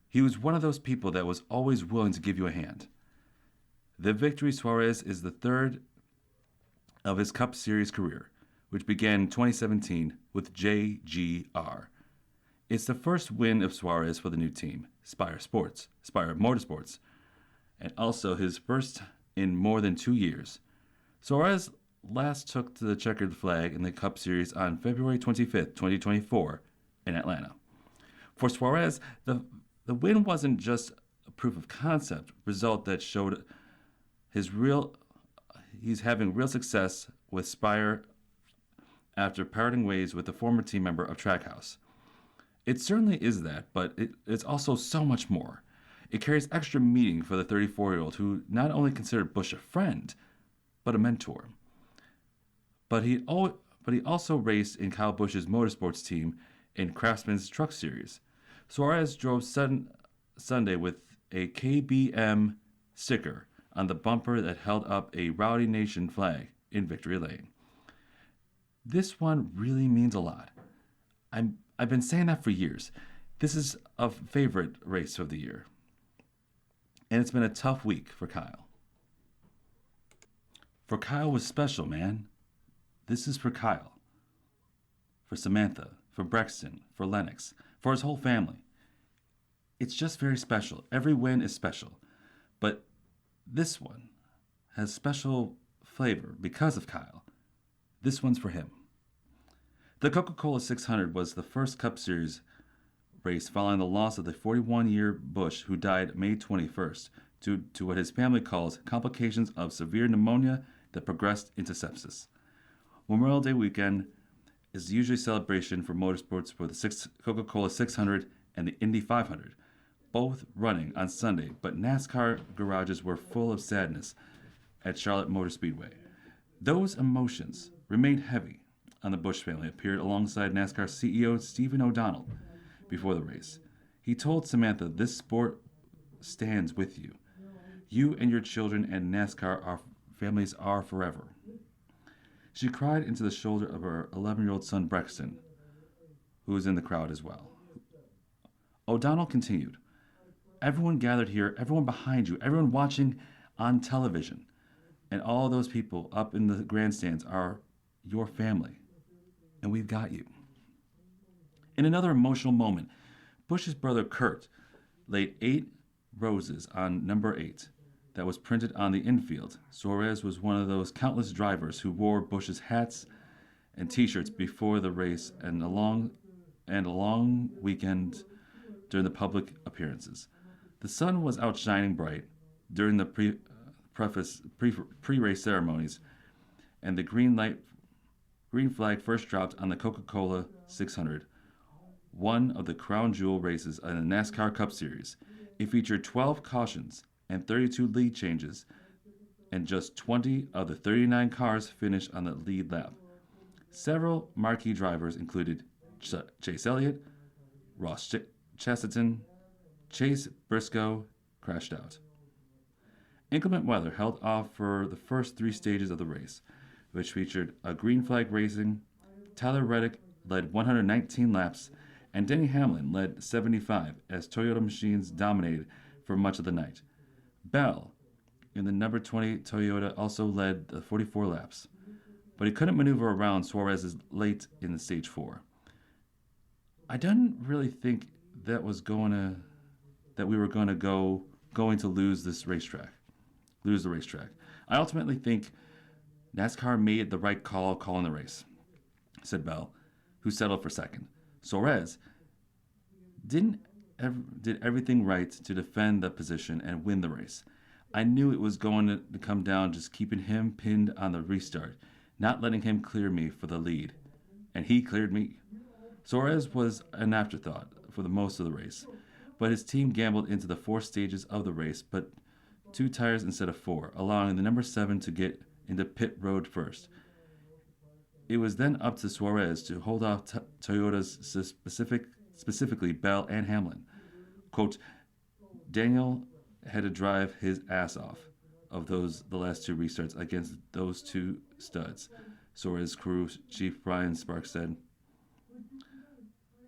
He was one of those people that was always willing to give you a hand. The victory Suarez is the third of his Cup Series career, which began in 2017 with JGR. It's the first win of Suarez for the new team, Spire Motorsports, and also his first in more than 2 years. Suarez last took to the checkered flag in the Cup Series on February 25th, 2024 in Atlanta. For Suarez, the win wasn't just a proof of concept result that showed he's having real success with Spire after parting ways with the former team member of Trackhouse. It certainly is that, but it's also so much more. It carries extra meaning for the 34-year-old who not only considered Busch a friend, but a mentor. But he also raced in Kyle Busch's motorsports team in Craftsman's Truck Series. Suarez drove Sunday with a KBM sticker on the bumper that held up a Rowdy Nation flag in Victory Lane. This one really means a lot. I've been saying that for years. This is a favorite race of the year. And it's been a tough week for Kyle. For Kyle was special, man. This is for Kyle. For Samantha, for Brexton, for Lennox, for his whole family. It's just very special. Every win is special. But this one has special flavor because of Kyle. This one's for him. The Coca-Cola 600 was the first Cup Series race following the loss of the 41-year Busch, who died May 21st due to what his family calls complications of severe pneumonia that progressed into sepsis. Memorial Day weekend is usually celebration for motorsports for the Coca-Cola 600 and the Indy 500, both running on Sunday, but NASCAR garages were full of sadness at Charlotte Motor Speedway. Those emotions remained heavy on the Busch family, appeared alongside NASCAR CEO Stephen O'Donnell before the race. He told Samantha, "This sport stands with you. You and your children and NASCAR our families are forever. She cried into the shoulder of her 11-year-old son Brexton, who was in the crowd as well. O'Donnell continued, everyone gathered here, everyone behind you, everyone watching on television, and all those people up in the grandstands are your family, and we've got you. In another emotional moment, Bush's brother Kurt laid 8 roses on number 8 that was printed on the infield. Suarez was one of those countless drivers who wore Bush's hats and T-shirts before the race and a long weekend during the public appearances. The sun was out shining bright during the pre-race ceremonies, and the green flag first dropped on the Coca-Cola 600, one of the crown jewel races in the NASCAR Cup Series. It featured 12 cautions and 32 lead changes, and just 20 of the 39 cars finished on the lead lap. Several marquee drivers included Chase Elliott, Ross Chastain, Chase Briscoe crashed out. Inclement weather held off for the first 3 stages of the race, which featured a green flag racing. Tyler Reddick led 119 laps, and Denny Hamlin led 75 as Toyota machines dominated for much of the night. Bell, in the number 20 Toyota, also led the 44 laps, but he couldn't maneuver around Suarez late in the stage 4. I didn't really think that we were going to lose the racetrack. I ultimately think NASCAR made the right call calling the race, said Bell, who settled for second. Suarez did everything right to defend the position and win the race. I knew it was going to come down just keeping him pinned on the restart, not letting him clear me for the lead. And he cleared me. Suarez was an afterthought for the most of the race, but his team gambled into the 4 stages of the race, but 2 tires instead of 4, allowing the number 7 to get into pit road first. It was then up to Suarez to hold off Toyota's specifically Bell and Hamlin. Quote, Daniel had to drive his ass off of the last 2 restarts against those 2 studs, Suarez crew chief Brian Sparks said.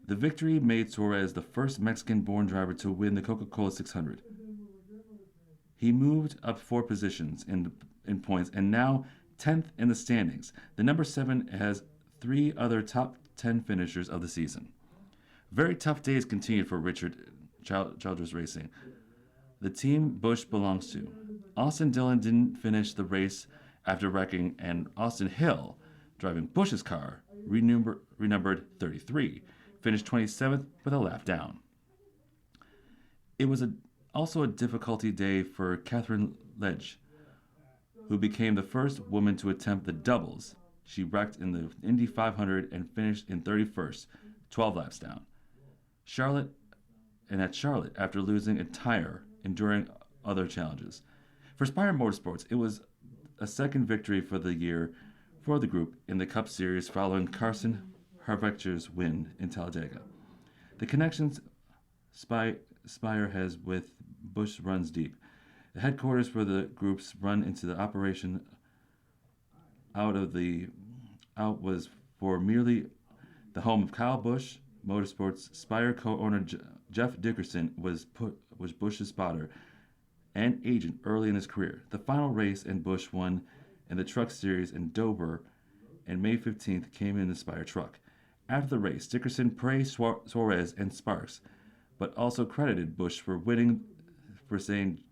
The victory made Suarez the first Mexican-born driver to win the Coca-Cola 600. He moved up 4 positions in points and now 10th in the standings. The number 7 has 3 other top 10 finishers of the season. Very tough days continued for Richard Childress Racing, the team Busch belongs to. Austin Dillon didn't finish the race after wrecking, and Austin Hill, driving Busch's car, renumbered 33, finished 27th with a lap down. It was also a difficulty day for Catherine Ledge, who became the first woman to attempt the doubles. She wrecked in the Indy 500 and finished in 31st, 12 laps down. At Charlotte, after losing a tire, enduring other challenges. For Spire Motorsports, it was a second victory for the year for the group in the Cup Series following Carson Harvick's win in Talladega. The connections Spire has with Busch runs deep. The headquarters for the groups run into the operation out was for merely the home of Kyle Busch. Motorsports Spire co-owner Jeff Dickerson was Busch's spotter and agent early in his career. The final race and Busch won in the Truck Series in Dover, and May 15th came in the Spire truck. After the race, Dickerson praised Suarez and Sparks, but also credited Busch for winning, for saying,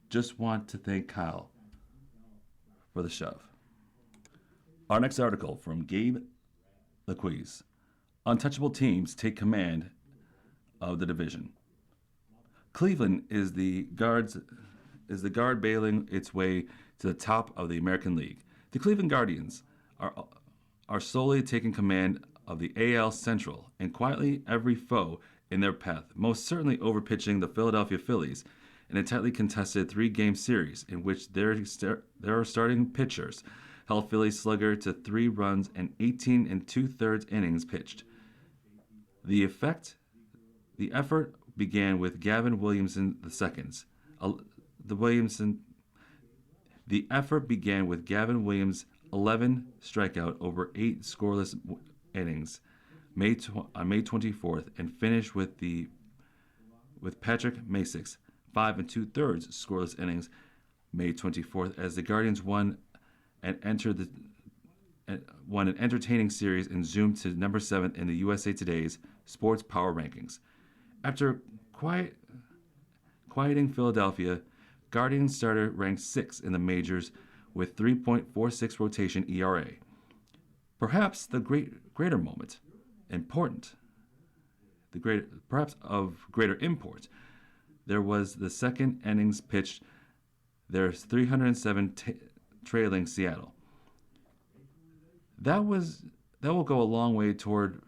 "Just want to thank Kyle for the shove." Our next article from Gabe Laquiz. Untouchable teams take command of the division. Cleveland is the guard bailing its way to the top of the American League. The Cleveland Guardians are solely taking command of the AL Central and quietly every foe in their path, most certainly overpitching the Philadelphia Phillies in a tightly contested 3-game series in which their starting pitchers held Philly slugger to 3 runs and 18 2/3 innings pitched. The effort began with Gavin Williamson II, The effort began with Gavin Williams' 11 strikeout over 8 scoreless innings on May 24th, and finished with Patrick Masick's 5 2/3 scoreless innings May 24th, as the Guardians won an entertaining series and zoomed to number 7 in the USA Today's Sports Power Rankings. After quieting Philadelphia, Guardians starter ranked 6th in the majors with 3.46 rotation ERA. Perhaps the greater moment, perhaps of greater import, there was the second innings pitched. There's 307 trailing Seattle. That will go a long way toward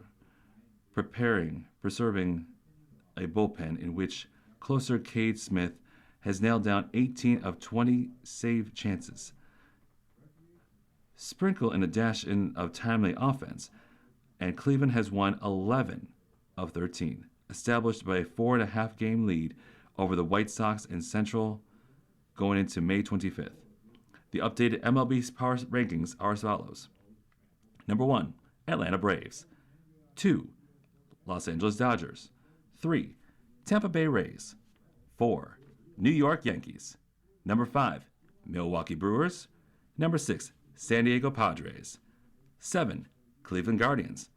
preserving a bullpen in which closer Cade Smith has nailed down 18 of 20 save chances. Sprinkle in a dash of timely offense, and Cleveland has won 11 of 13, established by a 4.5 game lead over the White Sox in Central going into May 25th. The updated MLB Power Rankings are as follows. Number 1, Atlanta Braves. 2, Los Angeles Dodgers. 3, Tampa Bay Rays. 4, New York Yankees. Number 5, Milwaukee Brewers. Number 6, San Diego Padres. 7, Cleveland Guardians.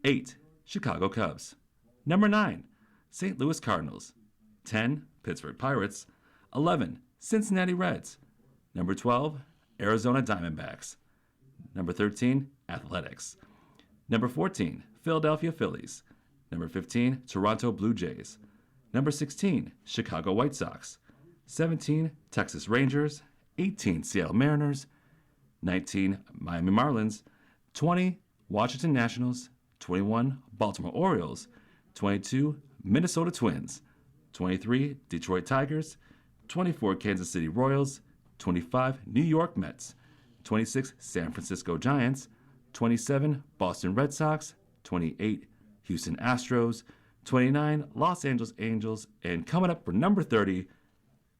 8, Chicago Cubs. Number 9, St. Louis Cardinals. 10, Pittsburgh Pirates. 11, Cincinnati Reds. Number 12, Arizona Diamondbacks. Number 13, Athletics. Number 14, Philadelphia Phillies. Number 15, Toronto Blue Jays. Number 16, Chicago White Sox. 17, Texas Rangers. 18, Seattle Mariners. 19, Miami Marlins. 20, Washington Nationals. 21, Baltimore Orioles. 22, Minnesota Twins. 23, Detroit Tigers. 24, Kansas City Royals. 25, New York Mets. 26, San Francisco Giants. 27, Boston Red Sox. 28, Houston Astros. 29, Los Angeles Angels. And coming up for number 30,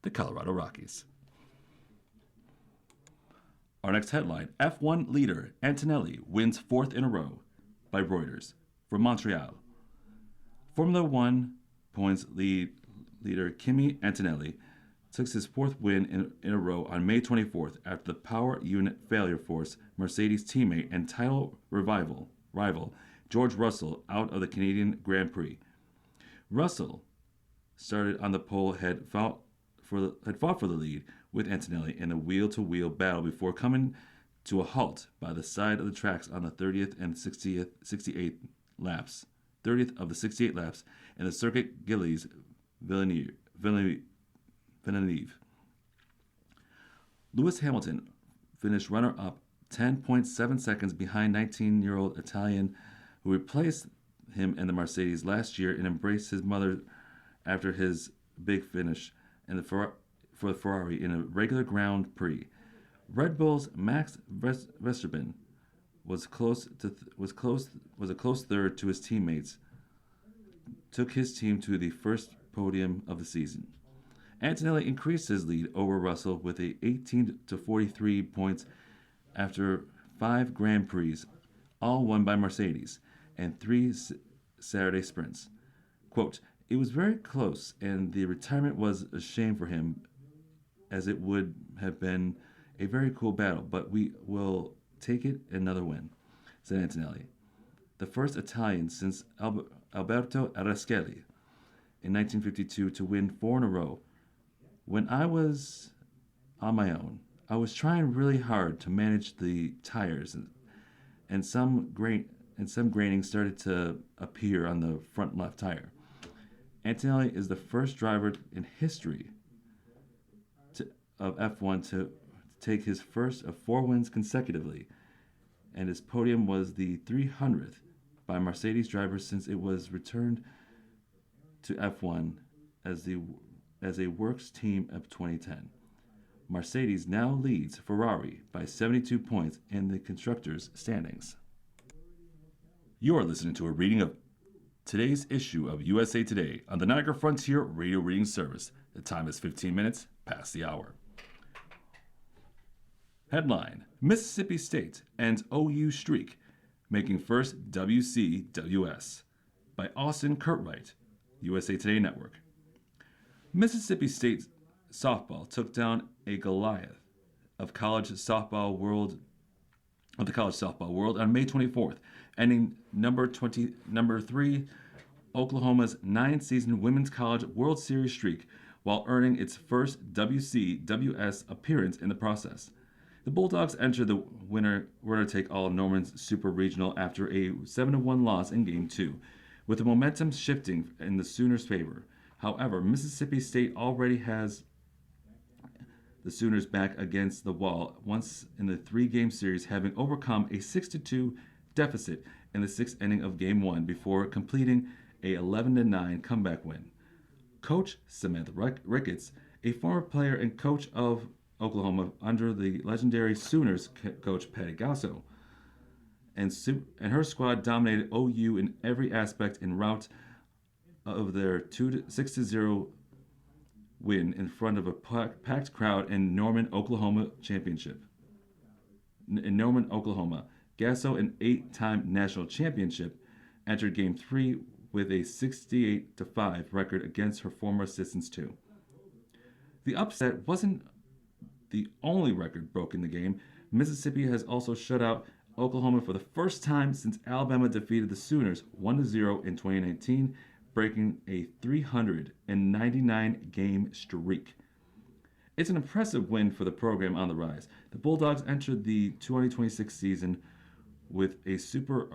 the Colorado Rockies. Our next headline, F1 leader Antonelli wins 4th in a row, by Reuters, from Montreal. Formula One points leader Kimi Antonelli took his 4th win in a row on May 24th after the power unit failure forced Mercedes teammate and title rival George Russell out of the Canadian Grand Prix. Russell started on the pole, had fought for the lead with Antonelli in a wheel-to-wheel battle before coming to a halt by the side of the tracks on the 30th and 68th laps. 30th of the 68 laps in the Circuit Gilles Villeneuve. Lewis Hamilton finished runner-up 10.7 seconds behind 19-year-old Italian who replaced him in the Mercedes last year and embraced his mother after his big finish in for the Ferrari in a regular Grand Prix. Red Bull's Max Verstappen was a close third to his teammates. Took his team to the first podium of the season. Antonelli increased his lead over Russell with a 18-43 points after 5 Grand Prix, all won by Mercedes, and 3 Saturday sprints. Quote, "It was very close, and the retirement was a shame for him, as it would have been a very cool battle, but we will take it another win," said Antonelli, the first Italian since Alberto Araschelli in 1952 to win 4 in a row. "When I was on my own, I was trying really hard to manage the tires, and some graining started to appear on the front left tire." Antonelli is the first driver in history of F1 to take his first of 4 wins consecutively, and his podium was the 300th by Mercedes drivers since it was returned to F1 as a works team of 2010. Mercedes now leads Ferrari by 72 points in the constructors' standings. You are listening to a reading of today's issue of USA Today on the Niagara Frontier Radio Reading Service. The time is 15 minutes past the hour. Headline: Mississippi State ends OU streak, making first WCWS, by Austin Curtright, USA Today Network. Mississippi State softball took down a Goliath of the college softball world on May 24th, ending number 3 Oklahoma's 9-season Women's College World Series streak while earning its first WCWS appearance in the process. The Bulldogs entered the winner-take-all Norman's Super Regional after a 7-1 loss in Game 2, with the momentum shifting in the Sooners' favor. However, Mississippi State already has the Sooners back against the wall once in the 3-game series, having overcome a 6-2 deficit in the 6th inning of Game 1 before completing a 11-9 comeback win. Coach Samantha Ricketts, a former player and coach of Oklahoma under the legendary Sooners coach Patty Gasso, and her squad dominated OU in every aspect en route of their 6-0 win in front of a packed crowd in Norman, Oklahoma championship. In Norman, Oklahoma, Gasso, an 8-time national championship, entered Game 3 with a 68-5 record against her former assistants too. The upset wasn't the only record broken in the game. Mississippi has also shut out Oklahoma for the first time since Alabama defeated the Sooners 1-0 in 2019, breaking a 399-game streak. It's an impressive win for the program on the rise. The Bulldogs entered the 2026 season with a super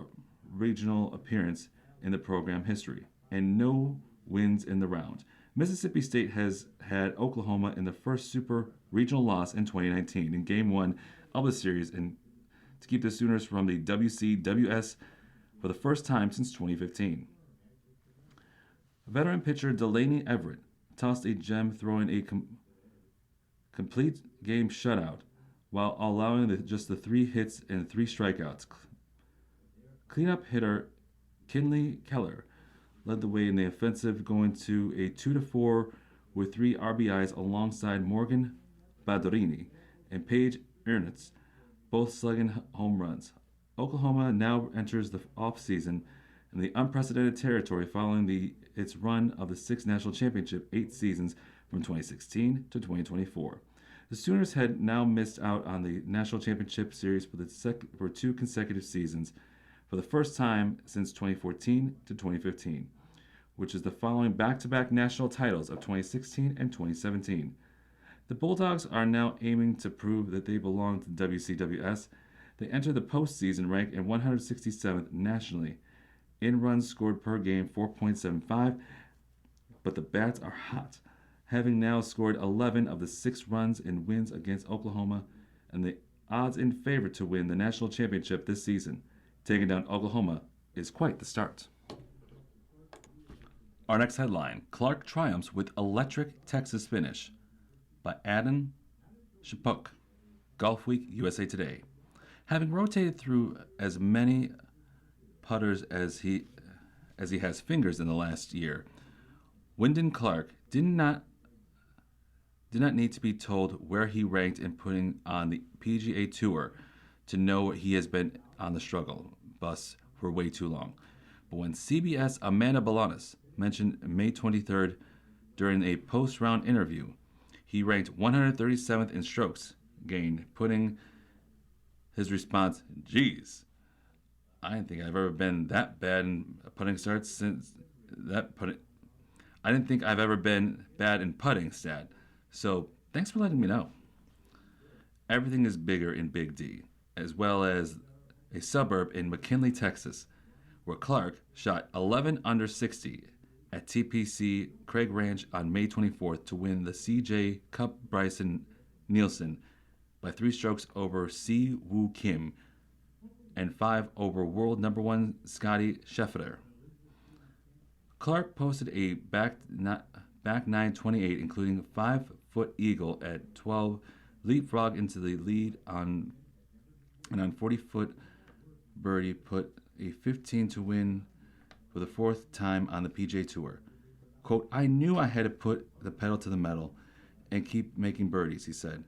regional appearance in the program history and no wins in the round. Mississippi State has had Oklahoma in the first super regional loss in 2019 in Game 1 of the series, and to keep the Sooners from the WCWS for the first time since 2015. Veteran pitcher Delaney Everett tossed a gem, throwing a complete game shutout while allowing just the 3 hits and 3 strikeouts. Cleanup hitter Kinley Keller led the way in the offensive, going to a 2-4 with 3 RBIs alongside Morgan Badorini and Paige Ernitz, both slugging home runs. Oklahoma now enters the offseason in the unprecedented territory following its run of the 6 national championship 8 seasons from 2016 to 2024. The Sooners had now missed out on the national championship series for 2 consecutive seasons, for the first time since 2014 to 2015, which is the following back-to-back national titles of 2016 and 2017. The Bulldogs are now aiming to prove that they belong to WCWS. They enter the postseason ranked in 167th nationally. In runs scored per game, 4.75, but the bats are hot, having now scored 11 of the 6 runs in wins against Oklahoma, and the odds in favor to win the national championship this season. Taking down Oklahoma is quite the start. Our next headline: Clark triumphs with electric Texas finish, by Adam Shipok, Golf Week, USA Today. Having rotated through as many putters as he has fingers in the last year, Wyndham Clark did not need to be told where he ranked in putting on the PGA Tour to know he has been on the struggle bus for way too long. But when CBS Amanda Balanis mentioned May 23rd during a post-round interview, he ranked 137th in strokes gained, putting his response, "Geez, I didn't think I've ever been that bad in putting starts since that putting. I didn't think I've ever been bad in putting stat. So thanks for letting me know." Everything is bigger in Big D, as well as a suburb in McKinley, Texas, where Clark shot 11 under 60 at TPC Craig Ranch on May 24th to win the CJ Cup. Bryson Nielsen by 3 strokes over Si Woo Kim and 5 over world number 1 Scotty Scheffler. Clark posted a back 928, including a 5-foot eagle at 12, leapfrog into the lead on 40-foot birdie, put a 15 to win for the 4th time on the PGA Tour. Quote, "I knew I had to put the pedal to the metal and keep making birdies, he said.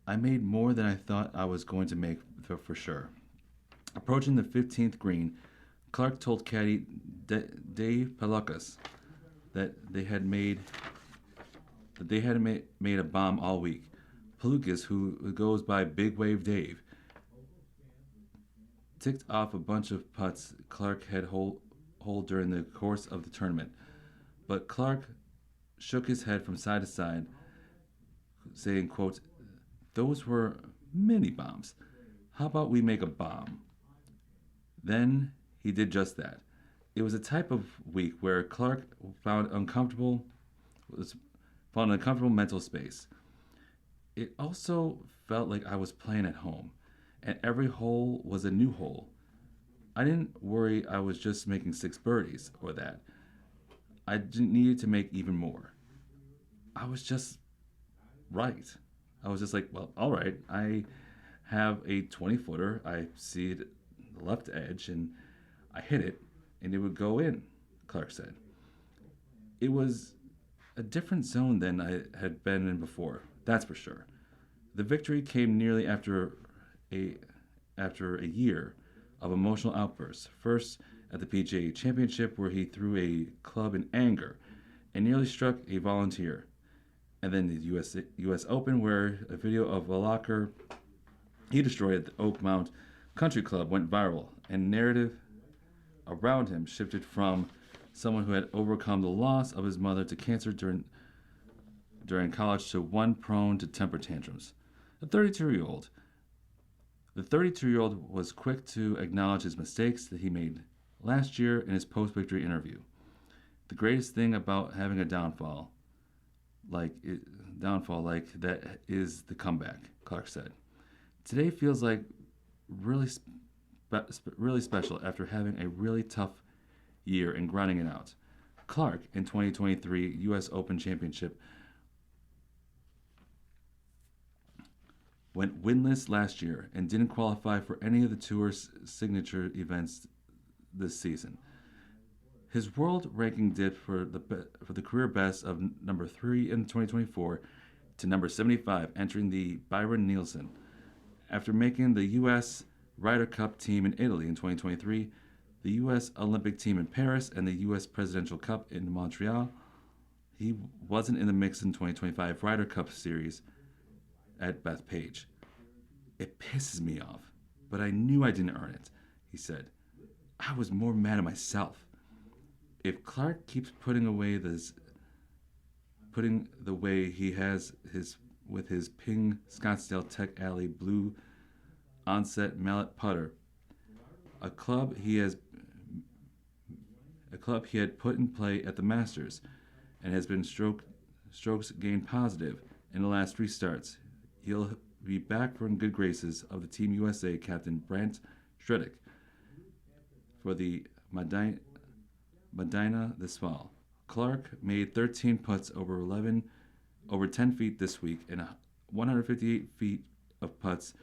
I made more than I thought I was going to make for sure. Approaching the 15th green, Clark told caddy Dave Pelucas that they had made a bomb all week. Pelucas, who goes by Big Wave Dave, ticked off a bunch of putts Clark had holed during the course of the tournament. But Clark shook his head from side to side, saying, quote, "Those were mini bombs. How about we make a bomb?" Then he did just that. It was a type of week where Clark found an uncomfortable mental space. It also felt like I was playing at home, and every hole was a new hole. I didn't worry I was just making 6 birdies or that. I needed to make even more. I was just right. I was just like, well, all right. I have a 20-footer. I see it the left edge, and I hit it, and it would go in, Clark said. It was a different zone than I had been in before, that's for sure. The victory came nearly after a year of emotional outbursts. First at the PGA Championship, where he threw a club in anger and nearly struck a volunteer. And then the US Open, where a video of a locker he destroyed at the Oakmont Country Club went viral, and narrative around him shifted from someone who had overcome the loss of his mother to cancer during college to one prone to temper tantrums. The 32-year-old was quick to acknowledge his mistakes that he made last year in his post-victory interview. The greatest thing about having a downfall like that is the comeback, Clark said. Today feels like really special after having a really tough year and grinding it out. Clark, in 2023 U.S. Open Championship, went winless last year and didn't qualify for any of the tour's signature events this season. His world ranking dipped for the career best of number 3 in 2024 to number 75, entering the Byron Nelson. After making the U.S. Ryder Cup team in Italy in 2023, the U.S. Olympic team in Paris, and the U.S. Presidential Cup in Montreal, he wasn't in the mix in 2025 Ryder Cup Series at Bethpage. It pisses me off, but I knew I didn't earn it, he said. I was more mad at myself. If Clark keeps putting the way he has with his Ping Scottsdale Tech Alley blue onset mallet putter, a club he had put in play at the Masters and has been strokes gained positive in the last 3 starts, he'll be back from good graces of the Team USA captain Brandt Stredick for the Medina this fall. Clark made 13 putts over 10 feet this week and 158 feet of putts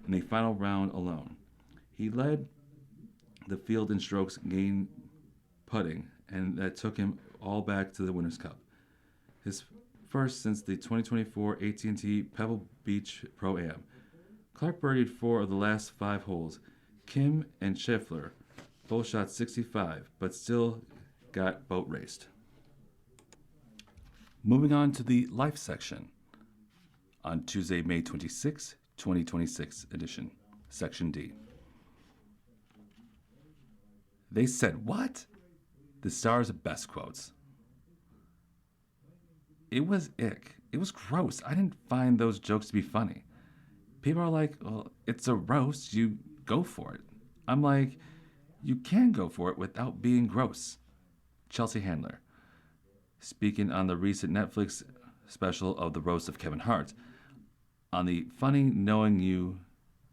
in the final round alone. He led the field in strokes gained putting, and that took him all back to the Winners' Cup. His first since the 2024 AT&T Pebble Beach Pro-Am. Clark birdied 4 of the last 5 holes. Kim and Scheffler both shot 65, but still got boat raced. Moving on to the Life section. On Tuesday, May 26, 2026 edition, Section D. They said, what? The stars of best quotes. It was ick. It was gross. I didn't find those jokes to be funny. People are like, well, it's a roast. You go for it. I'm like, you can go for it without being gross. Chelsea Handler. Speaking on the recent Netflix special of the roast of Kevin Hart. On the Funny Knowing You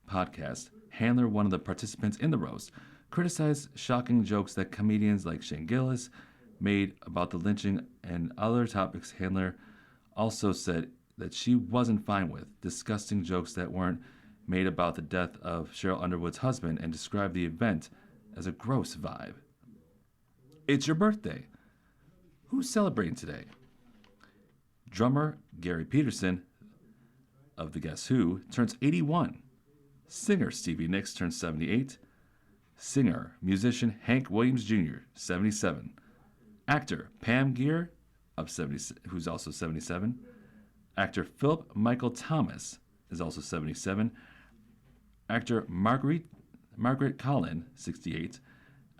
podcast, Handler, one of the participants in the roast, criticized shocking jokes that comedians like Shane Gillis made about the lynching and other topics. Handler also said that she wasn't fine with disgusting jokes that weren't made about the death of Cheryl Underwood's husband and described the event as a gross vibe. It's your birthday. Who's celebrating today? Drummer Gary Peterson of the Guess Who turns 81. Singer Stevie Nicks turns 78. Singer, musician Hank Williams Jr., 77. Actor Pam Grier, who's also 77. Actor Philip Michael Thomas is also 77. Actor Margaret Collin, 68.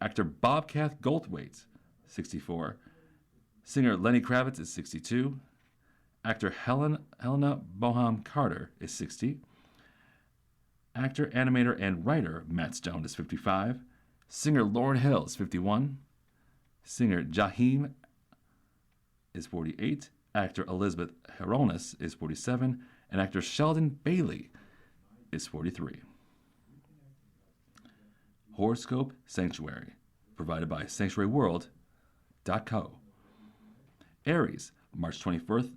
Actor Bobcat Goldthwait, 64. Singer Lenny Kravitz is 62. Actor Helena Bonham Carter is 60. Actor, animator, and writer Matt Stone is 55. Singer Lauryn Hill is 51. Singer Jaheim is 48. Actor Elizabeth Heronis is 47. And actor Sheldon Bailey is 43. Horoscope Sanctuary, provided by sanctuaryworld.co. Aries, March 21st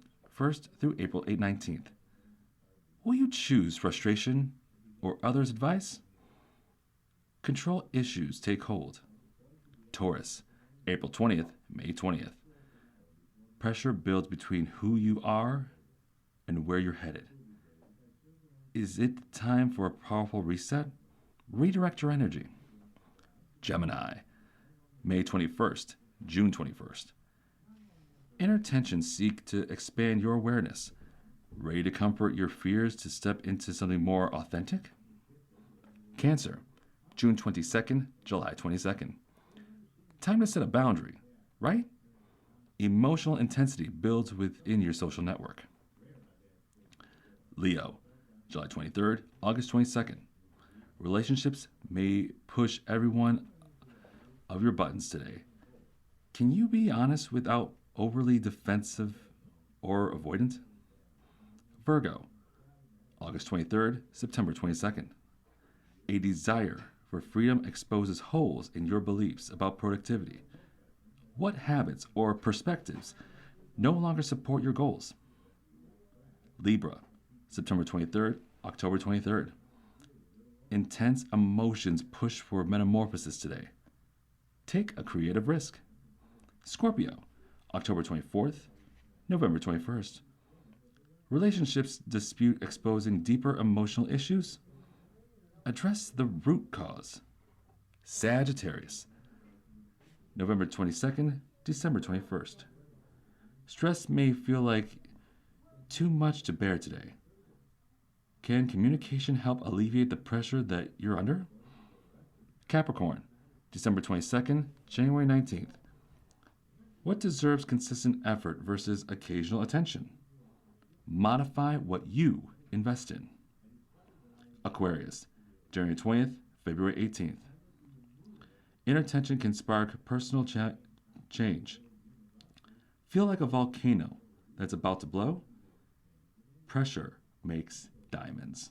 through April 19th. Will you choose frustration or others' advice? Control issues take hold. Taurus, April 20th, May 20th. Pressure builds between who you are and where you're headed. Is it time for a powerful reset? Redirect your energy. Gemini, May 21st, June 21st. Inner tensions seek to expand your awareness. Ready to comfort your fears to step into something more authentic? Cancer, June 22nd, July 22nd. Time to set a boundary, right? Emotional intensity builds within your social network. Leo, July 23rd, August 22nd. Relationships may push everyone of your buttons today. Can you be honest without overly defensive or avoidant? Virgo, August 23rd, September 22nd. A desire for freedom exposes holes in your beliefs about productivity. What habits or perspectives no longer support your goals? Libra, September 23rd, October 23rd. Intense emotions push for metamorphosis today. Take a creative risk. Scorpio, October 24th, November 21st. Relationships dispute exposing deeper emotional issues? Address the root cause. Sagittarius, November 22nd, December 21st. Stress may feel like too much to bear today. Can communication help alleviate the pressure that you're under? Capricorn, December 22nd, January 19th. What deserves consistent effort versus occasional attention? Modify what you invest in. Aquarius, January 20th, February 18th. Inner tension can spark personal change. Feel like a volcano that's about to blow? Pressure makes diamonds.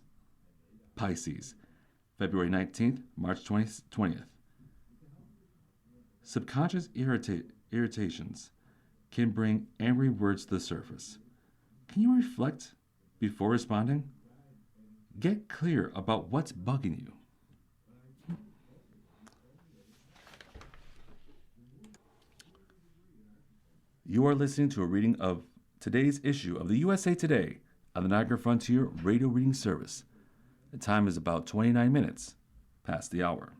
Pisces, February 19th, March 20th. Subconscious irritations can bring angry words to the surface. Can you reflect before responding? Get clear about what's bugging you. You are listening to a reading of today's issue of the USA Today on the Niagara Frontier Radio Reading Service. The time is about 29 minutes past the hour.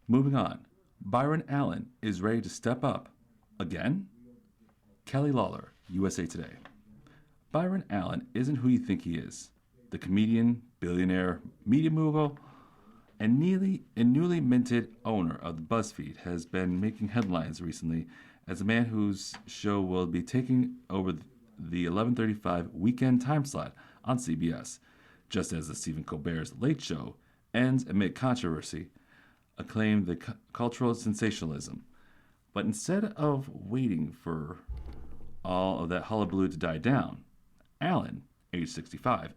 Moving on, Byron Allen is ready to step up again? Kelly Lawler, USA Today. Byron Allen isn't who you think he is. The comedian, billionaire, media mogul, and newly minted owner of the BuzzFeed has been making headlines recently as a man whose show will be taking over the 11:35 weekend time slot on CBS, just as the Stephen Colbert's Late Show ends amid controversy, acclaimed the cultural sensationalism. But instead of waiting for all of that hullabaloo to die down, Allen, age 65,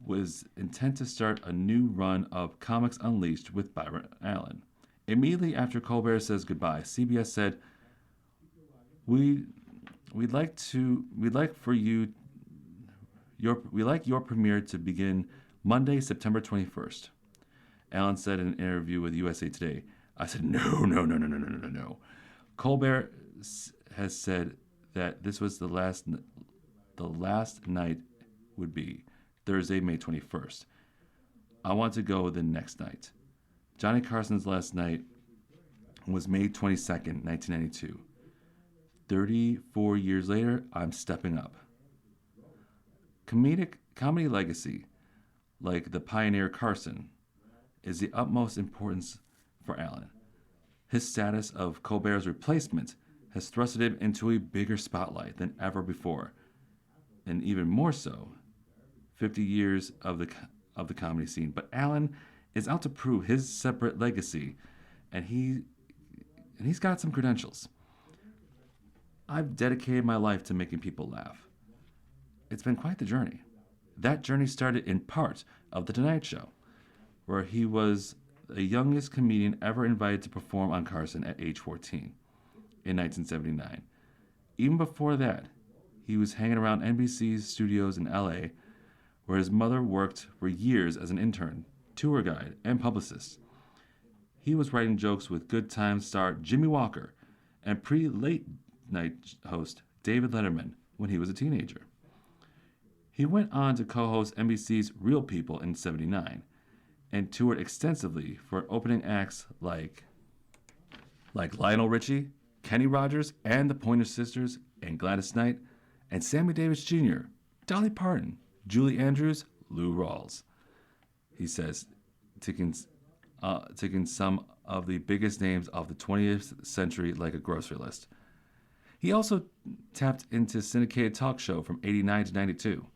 was intent to start a new run of Comics Unleashed with Byron Allen. Immediately after Colbert says goodbye, CBS said, "We'd like your premiere to begin Monday, September 21st." Allen said in an interview with USA Today, I said, no, no, no, no, no, no, no, no, no. Colbert has said that this was the last night would be Thursday, May 21st. I want to go the next night. Johnny Carson's last night was May 22nd, 1992. 34 years later, I'm stepping up. Comedy legacy, like the pioneer Carson, is the utmost importance for Allen. His status of Colbert's replacement has thrusted him into a bigger spotlight than ever before, and even more so, 50 years of the comedy scene. But Allen is out to prove his separate legacy, and he's got some credentials. I've dedicated my life to making people laugh. It's been quite the journey. That journey started in part of The Tonight Show, where he was the youngest comedian ever invited to perform on Carson at age 14 in 1979. Even before that, he was hanging around NBC's studios in LA, where his mother worked for years as an intern, tour guide, and publicist. He was writing jokes with Good Times star Jimmy Walker and pre-late night host David Letterman when he was a teenager. He went on to co-host NBC's Real People in '79 and toured extensively for opening acts like Lionel Richie, Kenny Rogers, and the Pointer Sisters, and Gladys Knight, and Sammy Davis Jr., Dolly Parton, Julie Andrews, Lou Rawls. He says, taking some of the biggest names of the 20th century like a grocery list. He also tapped into syndicated talk show from '89 to '92.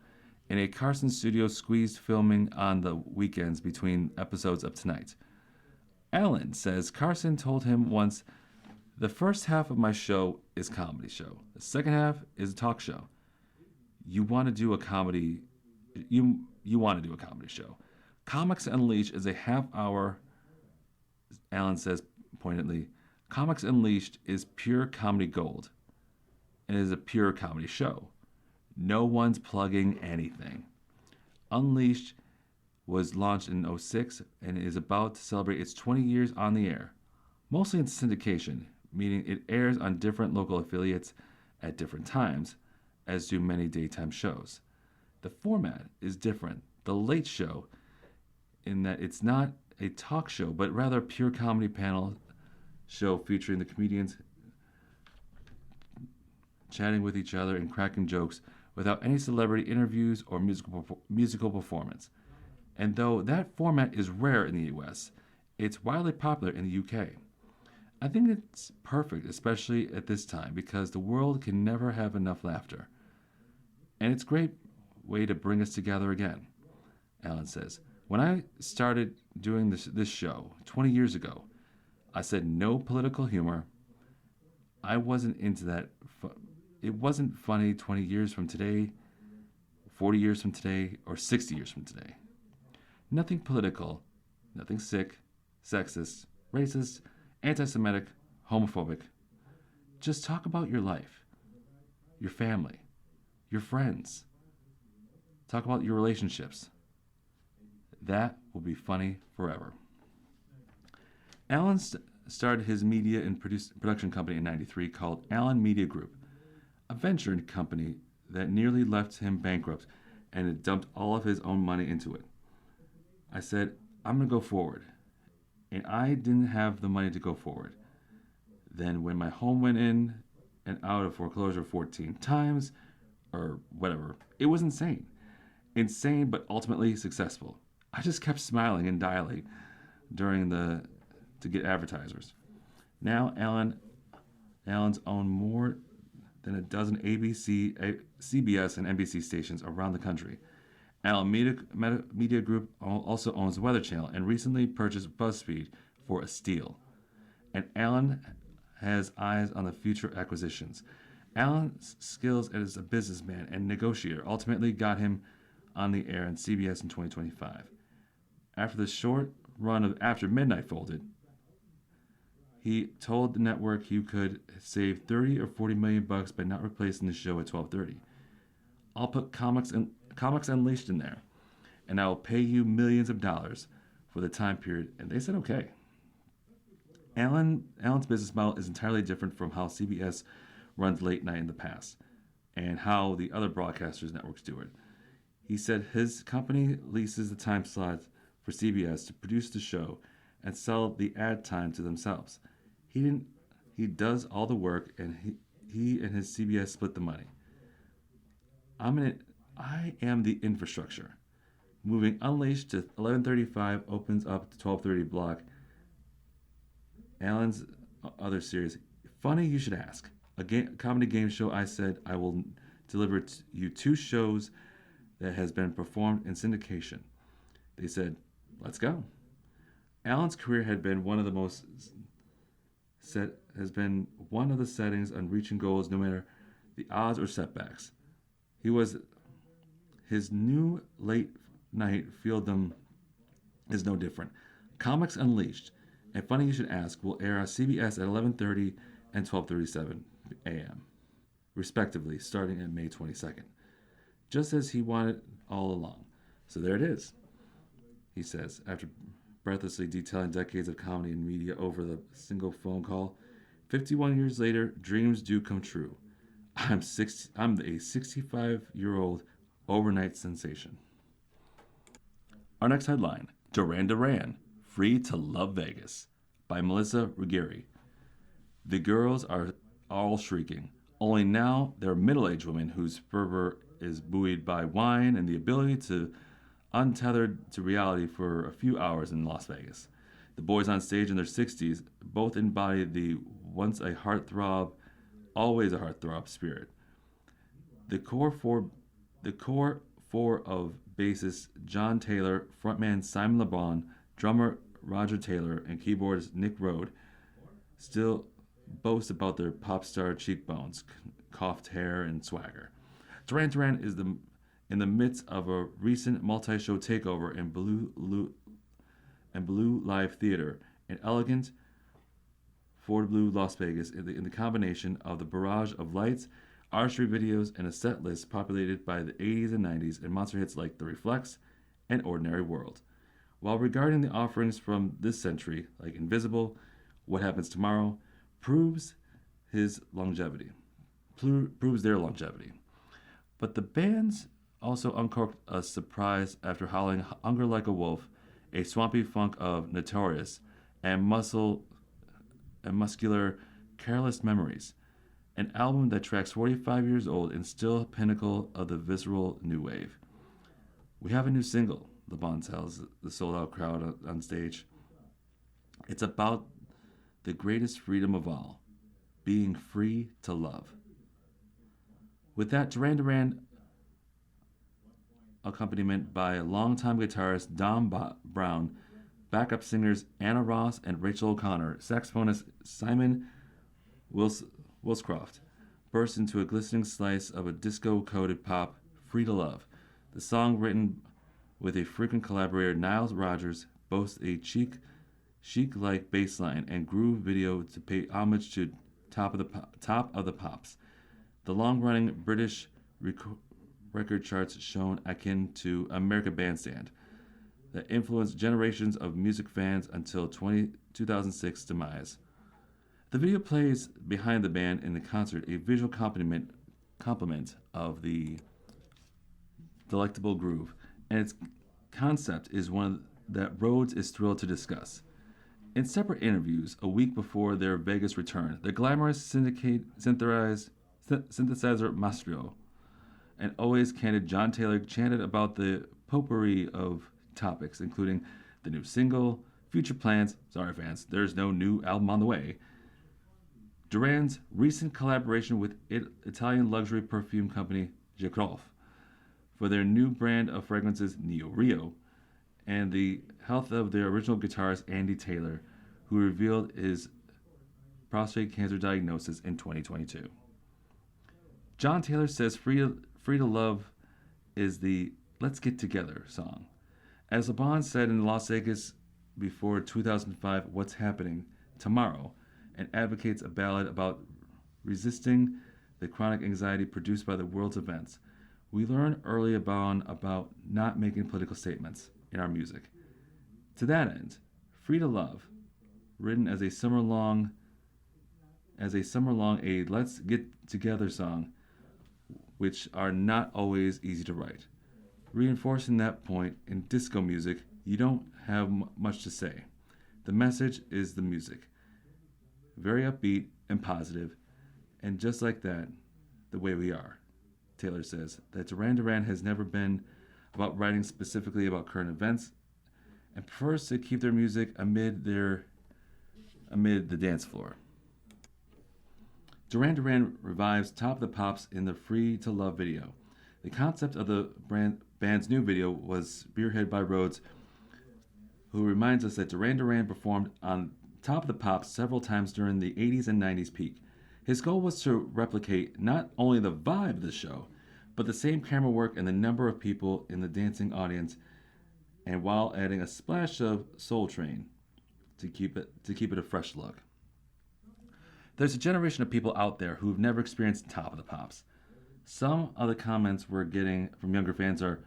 In a Carson studio squeezed filming on the weekends between episodes of Tonight. Allen says Carson told him once, "The first half of my show is comedy show. The second half is a talk show. You want to do a comedy show. Comics Unleashed is a half-hour," Allen says pointedly, "Comics Unleashed is pure comedy gold and is a pure comedy show. No one's plugging anything." Unleashed was launched in '06 and is about to celebrate its 20 years on the air, mostly in syndication, meaning it airs on different local affiliates at different times, as do many daytime shows. The format is different. The Late Show, in that it's not a talk show, but rather a pure comedy panel show featuring the comedians chatting with each other and cracking jokes without any celebrity interviews or musical performance. And though that format is rare in the US, it's wildly popular in the UK. I think it's perfect, especially at this time, because the world can never have enough laughter. And it's a great way to bring us together again, Allen says. When I started doing this show 20 years ago, I said no political humor. I wasn't into that. It wasn't funny 20 years from today, 40 years from today, or 60 years from today. Nothing political, nothing sick, sexist, racist, anti-Semitic, homophobic. Just talk about your life, your family, your friends. Talk about your relationships. That will be funny forever. Allen started his media and production company in '93 called Allen Media Group, a venture company that nearly left him bankrupt and had dumped all of his own money into it. I said, I'm going to go forward. And I didn't have the money to go forward. Then when my home went in and out of foreclosure 14 times, or whatever, it was insane. Insane, but ultimately successful. I just kept smiling and dialing to get advertisers. Now Allen's owned more than a dozen ABC, CBS, and NBC stations around the country. Allen Media Group also owns the Weather Channel and recently purchased BuzzFeed for a steal. And Allen has eyes on the future acquisitions. Allen's skills as a businessman and negotiator ultimately got him on the air on CBS in 2025. After the short run of After Midnight folded, he told the network he could save 30 or 40 million bucks by not replacing the show at 12:30. I'll put Comics Unleashed in there, and I will pay you millions of dollars for the time period. And they said okay. Allen's business model is entirely different from how CBS runs late night in the past and how the other broadcasters networks do it. He said his company leases the time slots for CBS to produce the show and sell the ad time to themselves. He does all the work and he and his CBS split the money. I am the infrastructure. Moving Unleashed to 11:35 opens up the 12:30 block. Allen's other series, Funny You Should Ask, a comedy game show. I said I will deliver you two shows that has been performed in syndication. They said, let's go. Allen's career had been one of the settings on reaching goals no matter the odds or setbacks. His new late night fieldom is no different. Comics Unleashed and Funny You Should Ask will air on CBS at 11:30 and 12:37 a.m. respectively, starting at May 22nd, just as he wanted all along. So there it is, he says, after breathlessly detailing decades of comedy and media over the single phone call. 51 years later, dreams do come true. I'm a 65-year-old overnight sensation. Our next headline, Duran Duran, Free to Love Vegas, by Melissa Ruggieri. The girls are all shrieking. Only now they're middle-aged women whose fervor is buoyed by wine and the ability to untethered to reality for a few hours in Las Vegas. The boys on stage in their 60s both embody the once a heartthrob, always a heartthrob spirit. The core four of bassist John Taylor, frontman Simon LeBon, drummer Roger Taylor, and keyboardist Nick Rode still boast about their pop star cheekbones, coiffed hair, and swagger. Duran Duran is in the midst of a recent multi-show takeover in Blue Live Theater, an elegant Ford Blue Las Vegas, in the combination of the barrage of lights, artistry videos, and a set list populated by the 80s and 90s and monster hits like The Reflex and Ordinary World. While regarding the offerings from this century, like Invisible, What Happens Tomorrow, proves their longevity. But the bands also uncorked a surprise after howling Hunger Like a Wolf, a swampy funk of Notorious, and muscular Careless Memories, an album that tracks 45 years old and still pinnacle of the visceral new wave. We have a new single, LeBon tells the sold-out crowd on stage. It's about the greatest freedom of all, being free to love. With that, Duran Duran accompaniment by longtime guitarist Don Brown, backup singers Anna Ross and Rachel O'Connor, saxophonist Simon Wilscroft, burst into a glistening slice of a disco-coded pop, Free to Love. The song, written with a frequent collaborator, Nile Rodgers, boasts a chic-like bass line and groove video to pay homage to Top of the Pops. The long-running British record charts shown akin to American Bandstand that influenced generations of music fans until 2006 demise. The video plays behind the band in the concert, a visual complement of the delectable groove, and its concept is one that Rhodes is thrilled to discuss. In separate interviews a week before their Vegas return, the glamorous synthesizer maestro and always candid John Taylor chanted about the potpourri of topics, including the new single, future plans, sorry fans, there's no new album on the way, Duran's recent collaboration with Italian luxury perfume company Jacoff for their new brand of fragrances, Neo Rio, and the health of their original guitarist Andy Taylor, who revealed his prostate cancer diagnosis in 2022. John Taylor says Free to Love is the Let's Get Together song. As LeBon said in Las Vegas before 2005, What's Happening Tomorrow, and advocates a ballad about resisting the chronic anxiety produced by the world's events. We learn early about not making political statements in our music. To that end, Free to Love written as a summer long a let's get together song, which are not always easy to write. Reinforcing that point, in disco music, you don't have much to say. The message is the music. Very upbeat and positive, and just like that, the way we are. Taylor says that Duran Duran has never been about writing specifically about current events and prefers to keep their music amid the dance floor. Duran Duran revives Top of the Pops in the Free to Love video. The concept of the band's new video was spearheaded by Rhodes, who reminds us that Duran Duran performed on Top of the Pops several times during the 80s and 90s peak. His goal was to replicate not only the vibe of the show, but the same camera work and the number of people in the dancing audience, and while adding a splash of Soul Train to keep it a fresh look. There's a generation of people out there who've never experienced Top of the Pops. Some of the comments we're getting from younger fans are,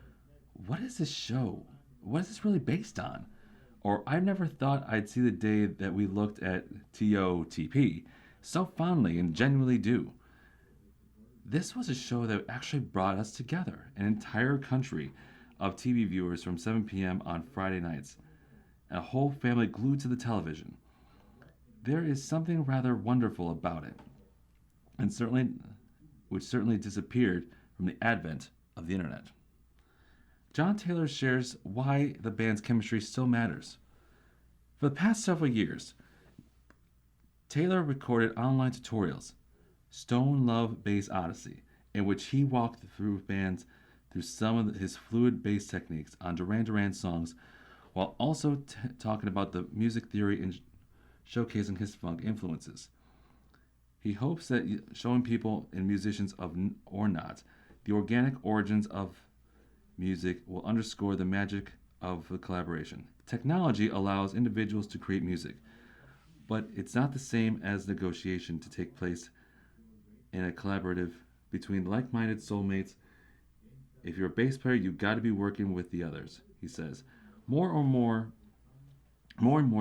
"What is this show? What is this really based on?" Or, "I never thought I'd see the day that we looked at TOTP so fondly and genuinely do." This was a show that actually brought us together, an entire country of TV viewers from 7 p.m. on Friday nights, and a whole family glued to the television. There is something rather wonderful about it, and which certainly disappeared from the advent of the internet. John Taylor shares why the band's chemistry still matters. For the past several years, Taylor recorded online tutorials, Stone Love Bass Odyssey, in which he walked through bands through some of his fluid bass techniques on Duran Duran songs, while also talking about the music theory and showcasing his funk influences. He hopes that showing people and musicians or not the organic origins of music will underscore the magic of the collaboration. Technology allows individuals to create music, but it's not the same as negotiation to take place in a collaborative between like-minded soulmates. If you're a bass player, you got to be working with the others, he says. More and more,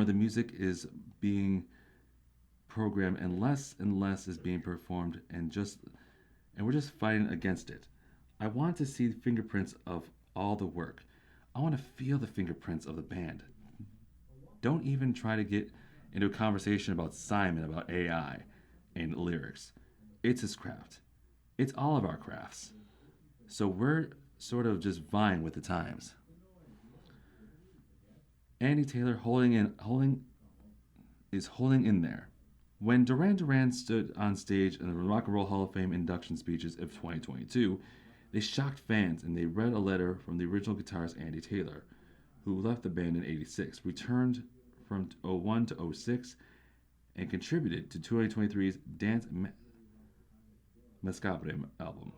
the music is being programmed, and less is being performed, and we're just fighting against it. I want to see fingerprints of all the work. I want to feel the fingerprints of the band. Don't even try to get into a conversation about Simon, about AI, and lyrics. It's his craft. It's all of our crafts. So we're sort of just vying with the times. Andy Taylor holding in there. When Duran Duran stood on stage in the Rock and Roll Hall of Fame induction speeches of 2022, they shocked fans, and they read a letter from the original guitarist Andy Taylor, who left the band in '86, returned from '01 to '06, and contributed to 2023's Dance Macabre album.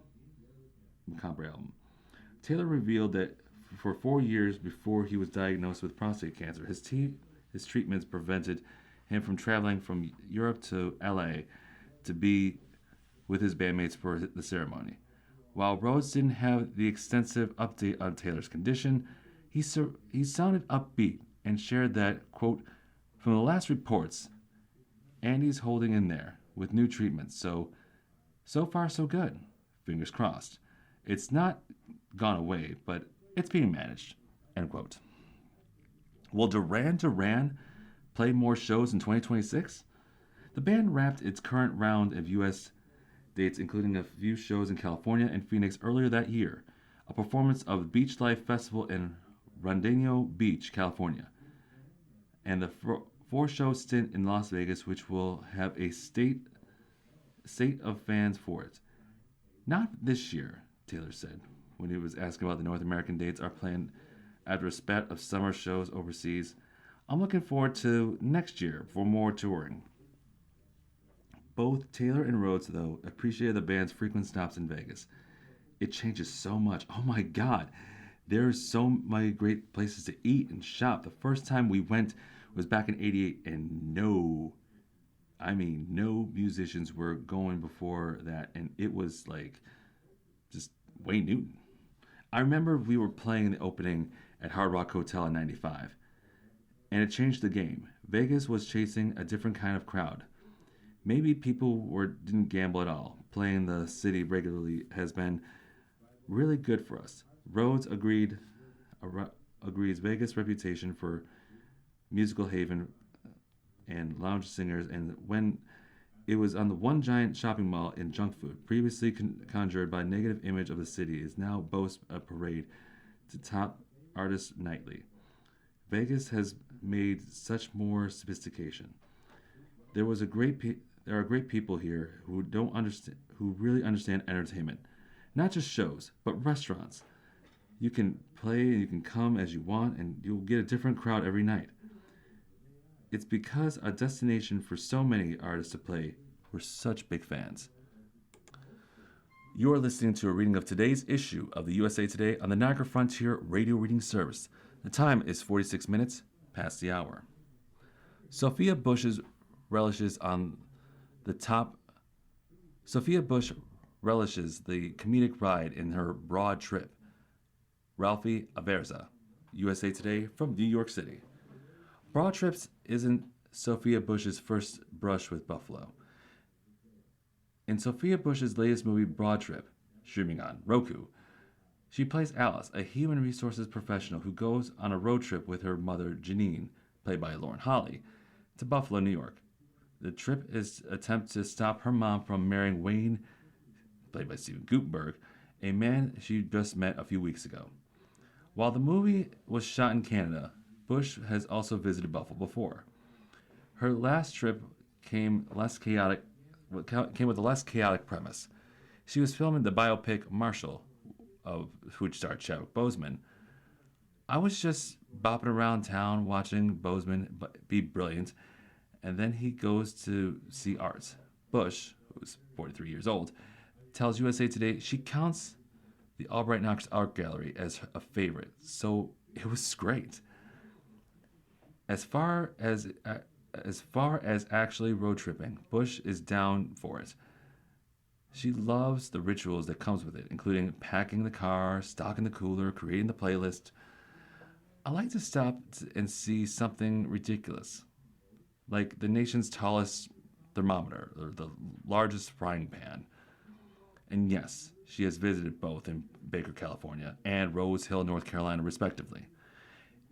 Taylor revealed that for 4 years before he was diagnosed with prostate cancer, his treatments prevented him from traveling from Europe to LA to be with his bandmates for the ceremony. While Rhodes didn't have the extensive update on Taylor's condition, he sounded upbeat and shared that, quote, "From the last reports, Andy's holding in there with new treatments, so far so good. Fingers crossed. It's not gone away, but it's being managed," end quote. Will Duran Duran play more shows in 2026? The band wrapped its current round of U.S. dates, including a few shows in California and Phoenix earlier that year, a performance of the Beach Life Festival in Rodeo Beach, California, and the four-show stint in Las Vegas, which will have a state of fans for it. Not this year, Taylor said, when he was asking about the North American dates are planned after a spat of summer shows overseas. I'm looking forward to next year for more touring. Both Taylor and Rhodes, though, appreciated the band's frequent stops in Vegas. It changes so much. Oh my God. There's so many great places to eat and shop. The first time we went was back in '88, and no musicians were going before that, and it was like just Wayne Newton. I remember we were playing the opening at Hard Rock Hotel in '95, and it changed the game. Vegas was chasing a different kind of crowd. Maybe didn't gamble at all. Playing the city regularly has been really good for us. Rhodes agrees Vegas' reputation for musical haven and lounge singers, and when it was on the one giant shopping mall in junk food, previously conjured by negative image of the city, is now boasts a parade to top artists nightly. Vegas has made such more sophistication. There are great people here who really understand entertainment, not just shows, but restaurants. You can play and you can come as you want, and you'll get a different crowd every night. It's because a destination for so many artists to play. We're such big fans. You are listening to a reading of today's issue of the USA Today on the Niagara Frontier Radio Reading Service. The time is 46 minutes past the hour. Sophia Bush relishes the comedic ride in her broad trip. Ralphie Averza, USA Today from New York City. Broad Trips isn't Sophia Bush's first brush with Buffalo. In Sophia Bush's latest movie, Broad Trip, streaming on Roku, she plays Alice, a human resources professional who goes on a road trip with her mother, Janine, played by Lauren Holly, to Buffalo, New York. The trip is an attempt to stop her mom from marrying Wayne, played by Steven Guttenberg, a man she just met a few weeks ago. While the movie was shot in Canada, Bush has also visited Buffalo before. Her last trip came with a less chaotic premise. She was filming the biopic Marshall, of which starred Chadwick Boseman. I was just bopping around town watching Boseman be brilliant, and then he goes to see art. Bush, who's 43 years old, tells USA Today she counts the Albright Knox Art Gallery as a favorite, so it was great. As far as actually road tripping, Bush is down for it. She loves the rituals that comes with it, including packing the car, stocking the cooler, creating the playlist. I like to stop and see something ridiculous, like the nation's tallest thermometer or the largest frying pan. And yes, she has visited both in Baker, California and Rose Hill, North Carolina, respectively.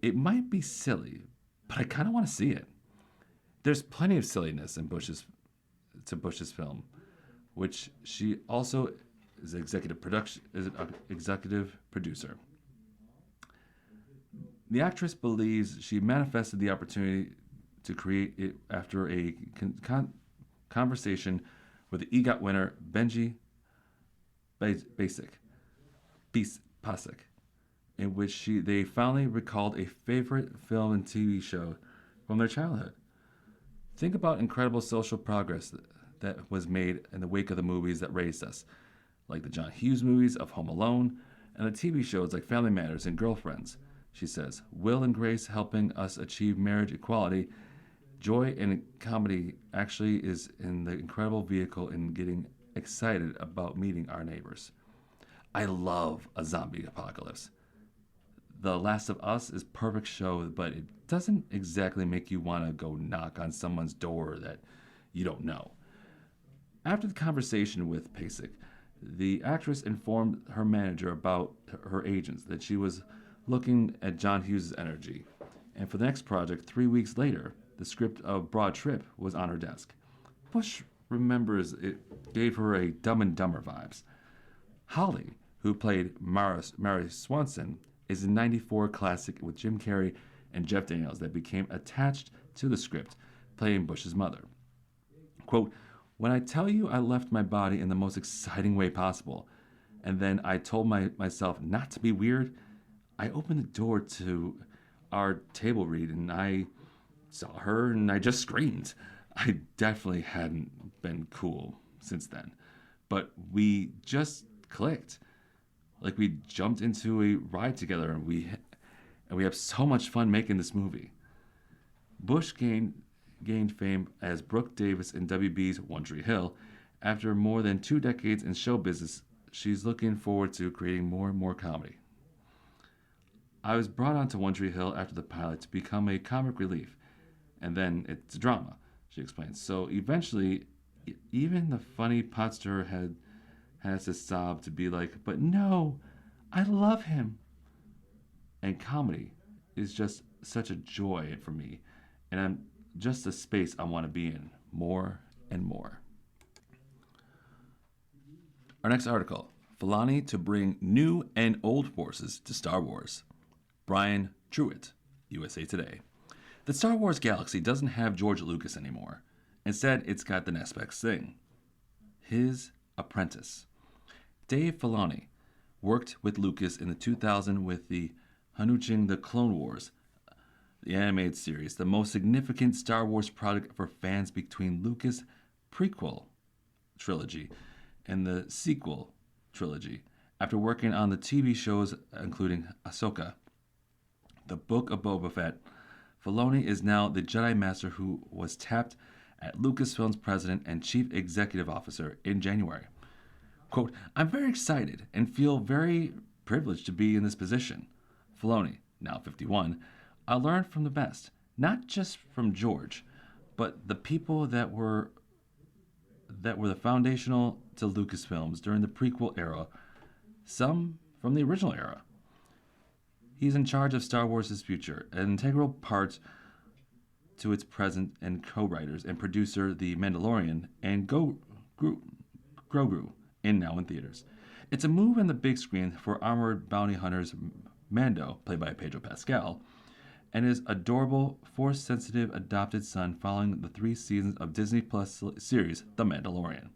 It might be silly, but I kind of want to see it. There's plenty of silliness in Bush's film, which she also is an executive producer. The actress believes she manifested the opportunity to create it after a conversation with the EGOT winner Benji Pasek, in which they finally recalled a favorite film and TV show from their childhood. Think about incredible social progress that was made in the wake of the movies that raised us, like the John Hughes movies of Home Alone and the TV shows like Family Matters and Girlfriends. She says, Will and Grace helping us achieve marriage equality. Joy in comedy actually is in the incredible vehicle in getting excited about meeting our neighbors. I love a zombie apocalypse. The Last of Us is a perfect show, but it doesn't exactly make you want to go knock on someone's door that you don't know. After the conversation with Pasek, the actress informed her manager about her agents that she was looking at John Hughes' energy. And for the next project, 3 weeks later, the script of Broad Trip was on her desk. Bush remembers it gave her a Dumb and Dumber vibes. Holly, who played Mary Swanson, is a 94 classic with Jim Carrey and Jeff Daniels that became attached to the script, playing Bush's mother. Quote, when I tell you I left my body in the most exciting way possible, and then I told myself not to be weird, I opened the door to our table read and I saw her and I just screamed. I definitely hadn't been cool since then, but we just clicked. Like we jumped into a ride together and we have so much fun making this movie. Bush gained fame as Brooke Davis in WB's One Tree Hill. After more than 2 decades in show business, she's looking forward to creating more and more comedy. I was brought onto One Tree Hill after the pilot to become a comic relief, and then it's a drama, she explains. So eventually, even the funny pot stirrer has to sob to be like, but no, I love him. And comedy is just such a joy for me, and I'm just a space I want to be in more and more. Our next article, Filoni to bring new and old forces to Star Wars. Brian Truitt, USA Today. The Star Wars galaxy doesn't have George Lucas anymore. Instead, it's got the next best thing. His apprentice. Dave Filoni worked with Lucas in the 2000 with the Hanukkah the Clone Wars, the animated series, the most significant Star Wars project for fans between Lucas' prequel trilogy and the sequel trilogy. After working on the TV shows including Ahsoka, The Book of Boba Fett, Filoni is now the Jedi Master who was tapped at Lucasfilm's president and chief executive officer in January. Quote, I'm very excited and feel very privileged to be in this position. Filoni, now 51, I learned from the best, not just from George, but the people that were the foundational to Lucasfilms during the prequel era, some from the original era. He's in charge of Star Wars' future, an integral part to its present, and co-writers and producer The Mandalorian and Grogu now in theaters. It's a move in the big screen for armored bounty hunters Mando, played by Pedro Pascal, and his adorable, Force-sensitive adopted son following the 3 seasons of Disney Plus series The Mandalorian.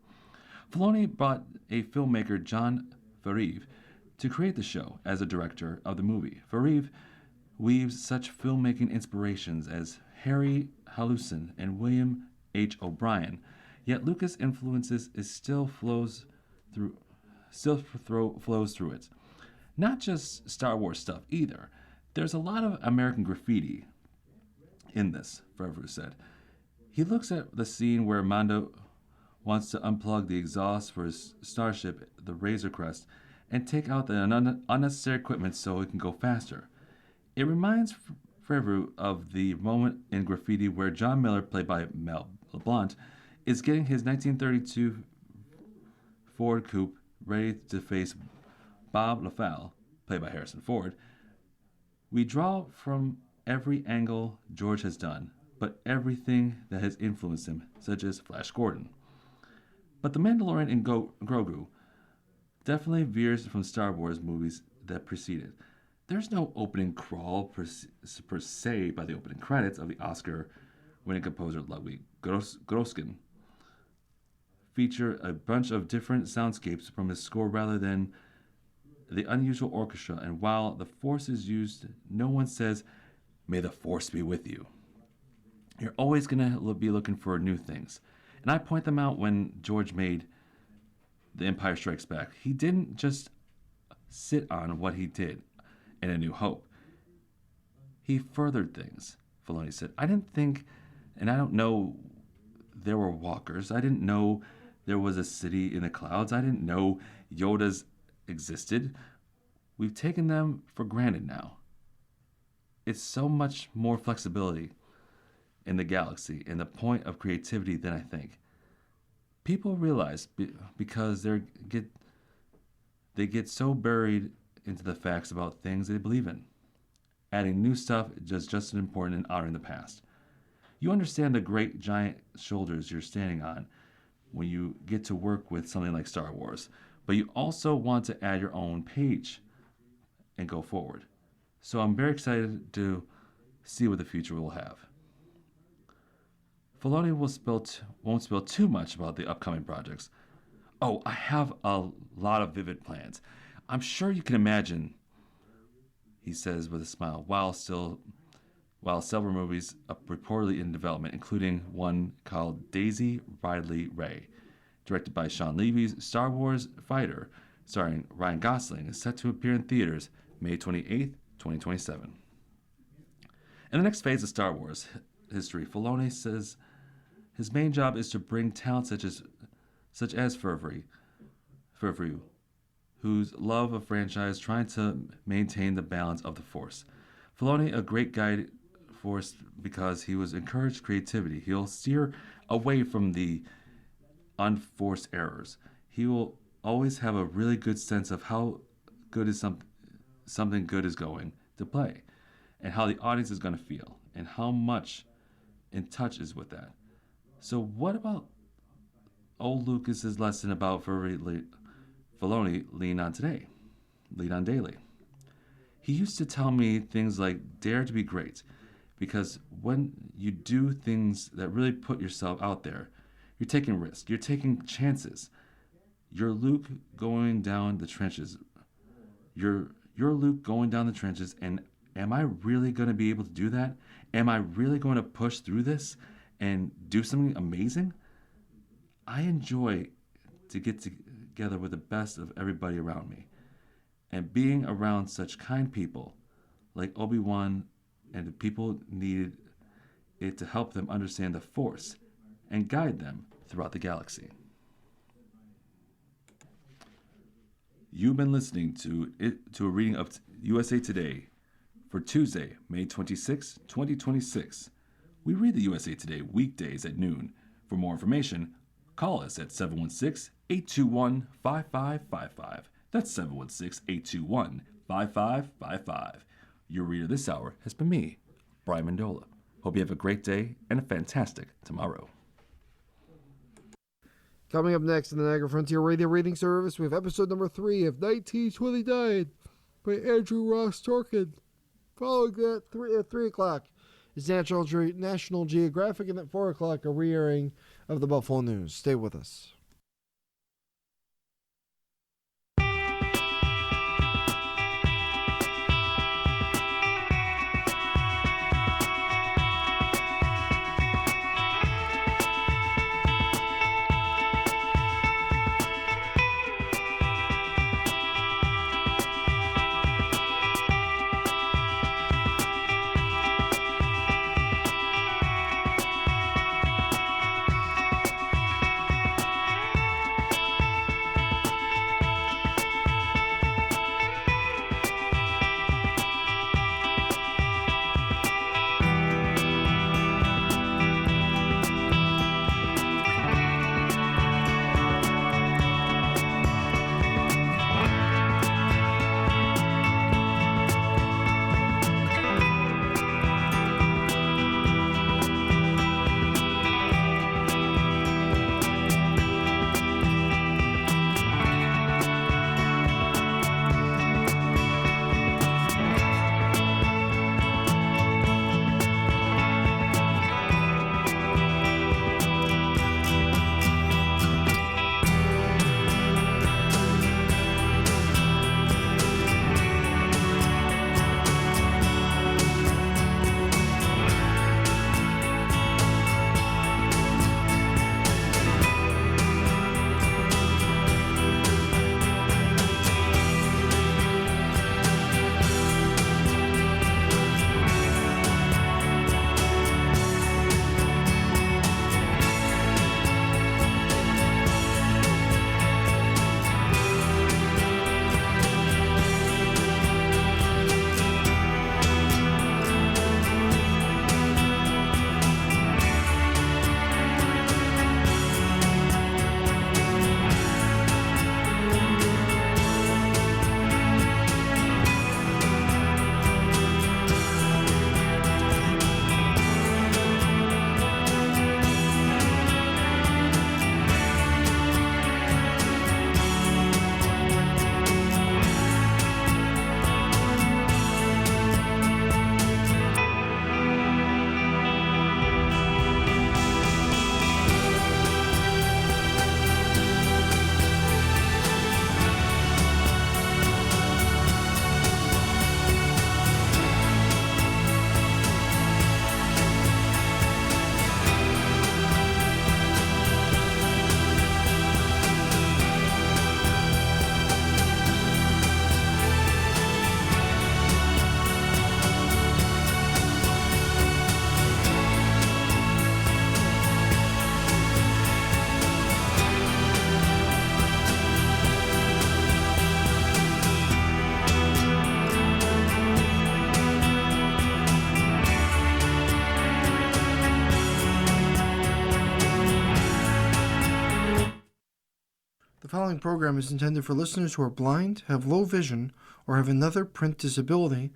Filoni brought a filmmaker, Jon Favreau, to create the show as a director of the movie. Favreau weaves such filmmaking inspirations as Harry Hallucin and William H. O'Brien, yet Lucas' influences still flows through it. Not just Star Wars stuff either. There's a lot of American graffiti in this, Favreau said. He looks at the scene where Mando wants to unplug the exhaust for his starship, the Razor Crest, and take out the unnecessary equipment so it can go faster. It reminds Favreau of the moment in Graffiti where John Miller, played by Mel LeBlanc, is getting his 1932 Ford Coupe ready to face Bob LaFalle, played by Harrison Ford. We draw from every angle George has done, but everything that has influenced him, such as Flash Gordon. But The Mandalorian and Grogu definitely veers from Star Wars movies that preceded. There's no opening crawl per se by the opening credits of the Oscar-winning composer Ludwig Göransson. Feature a bunch of different soundscapes from his score rather than the unusual orchestra, and while the Force is used, no one says, "May the Force be with you." You're always going to be looking for new things. And I point them out when George made The Empire Strikes Back. He didn't just sit on what he did in A New Hope. He furthered things, Filoni said. I didn't think, and I don't know there were walkers. I didn't know there was a city in the clouds. I didn't know Yoda's existed. We've taken them for granted now. It's so much more flexibility in the galaxy and the point of creativity than I think. People realize because they get so buried into the facts about things they believe in. Adding new stuff is just as important in honoring the past. You understand the great giant shoulders you're standing on when you get to work with something like Star Wars, but you also want to add your own page and go forward. So I'm very excited to see what the future will have. Filoni won't spill too much about the upcoming projects. Oh, I have a lot of vivid plans. I'm sure you can imagine, he says with a smile, while several movies are reportedly in development, including one called Daisy Ridley Ray, directed by Sean Levy's Star Wars Fighter, starring Ryan Gosling, is set to appear in theaters May 28th, 2027. In the next phase of Star Wars history, Filoni says his main job is to bring talent such as Favreau, whose love of franchise trying to maintain the balance of the Force. Filoni, a great guide Force because he was encouraged creativity. He'll steer away from the unforced errors. He will always have a really good sense of how good is something good is going to play, and how the audience is going to feel, and how much in touch is with that. So what about old Lucas's lesson about Filoni lean on today, lean on daily? He used to tell me things like dare to be great, because when you do things that really put yourself out there, you're taking risks, you're taking chances. You're Luke going down the trenches. You're Luke going down the trenches, and am I really going to be able to do that? Am I really going to push through this and do something amazing? I enjoy to get together with the best of everybody around me. And being around such kind people like Obi-Wan and the people needed it to help them understand the Force and guide them throughout the galaxy. You've been listening to a reading of USA Today for Tuesday, May 26, 2026. We read the USA Today weekdays at noon. For more information, call us at 716-821-5555. That's 716-821-5555. Your reader this hour has been me, Brian Mandola. Hope you have a great day and a fantastic tomorrow. Coming up next in the Niagara Frontier Radio Reading Service, we have episode number 3 of 1929 by Andrew Ross Torkin. Following that, at 3 o'clock is National Geographic, and at 4 o'clock, a re-airing of the Buffalo News. Stay with us. following program is intended for listeners who are blind, have low vision, or have another print disability,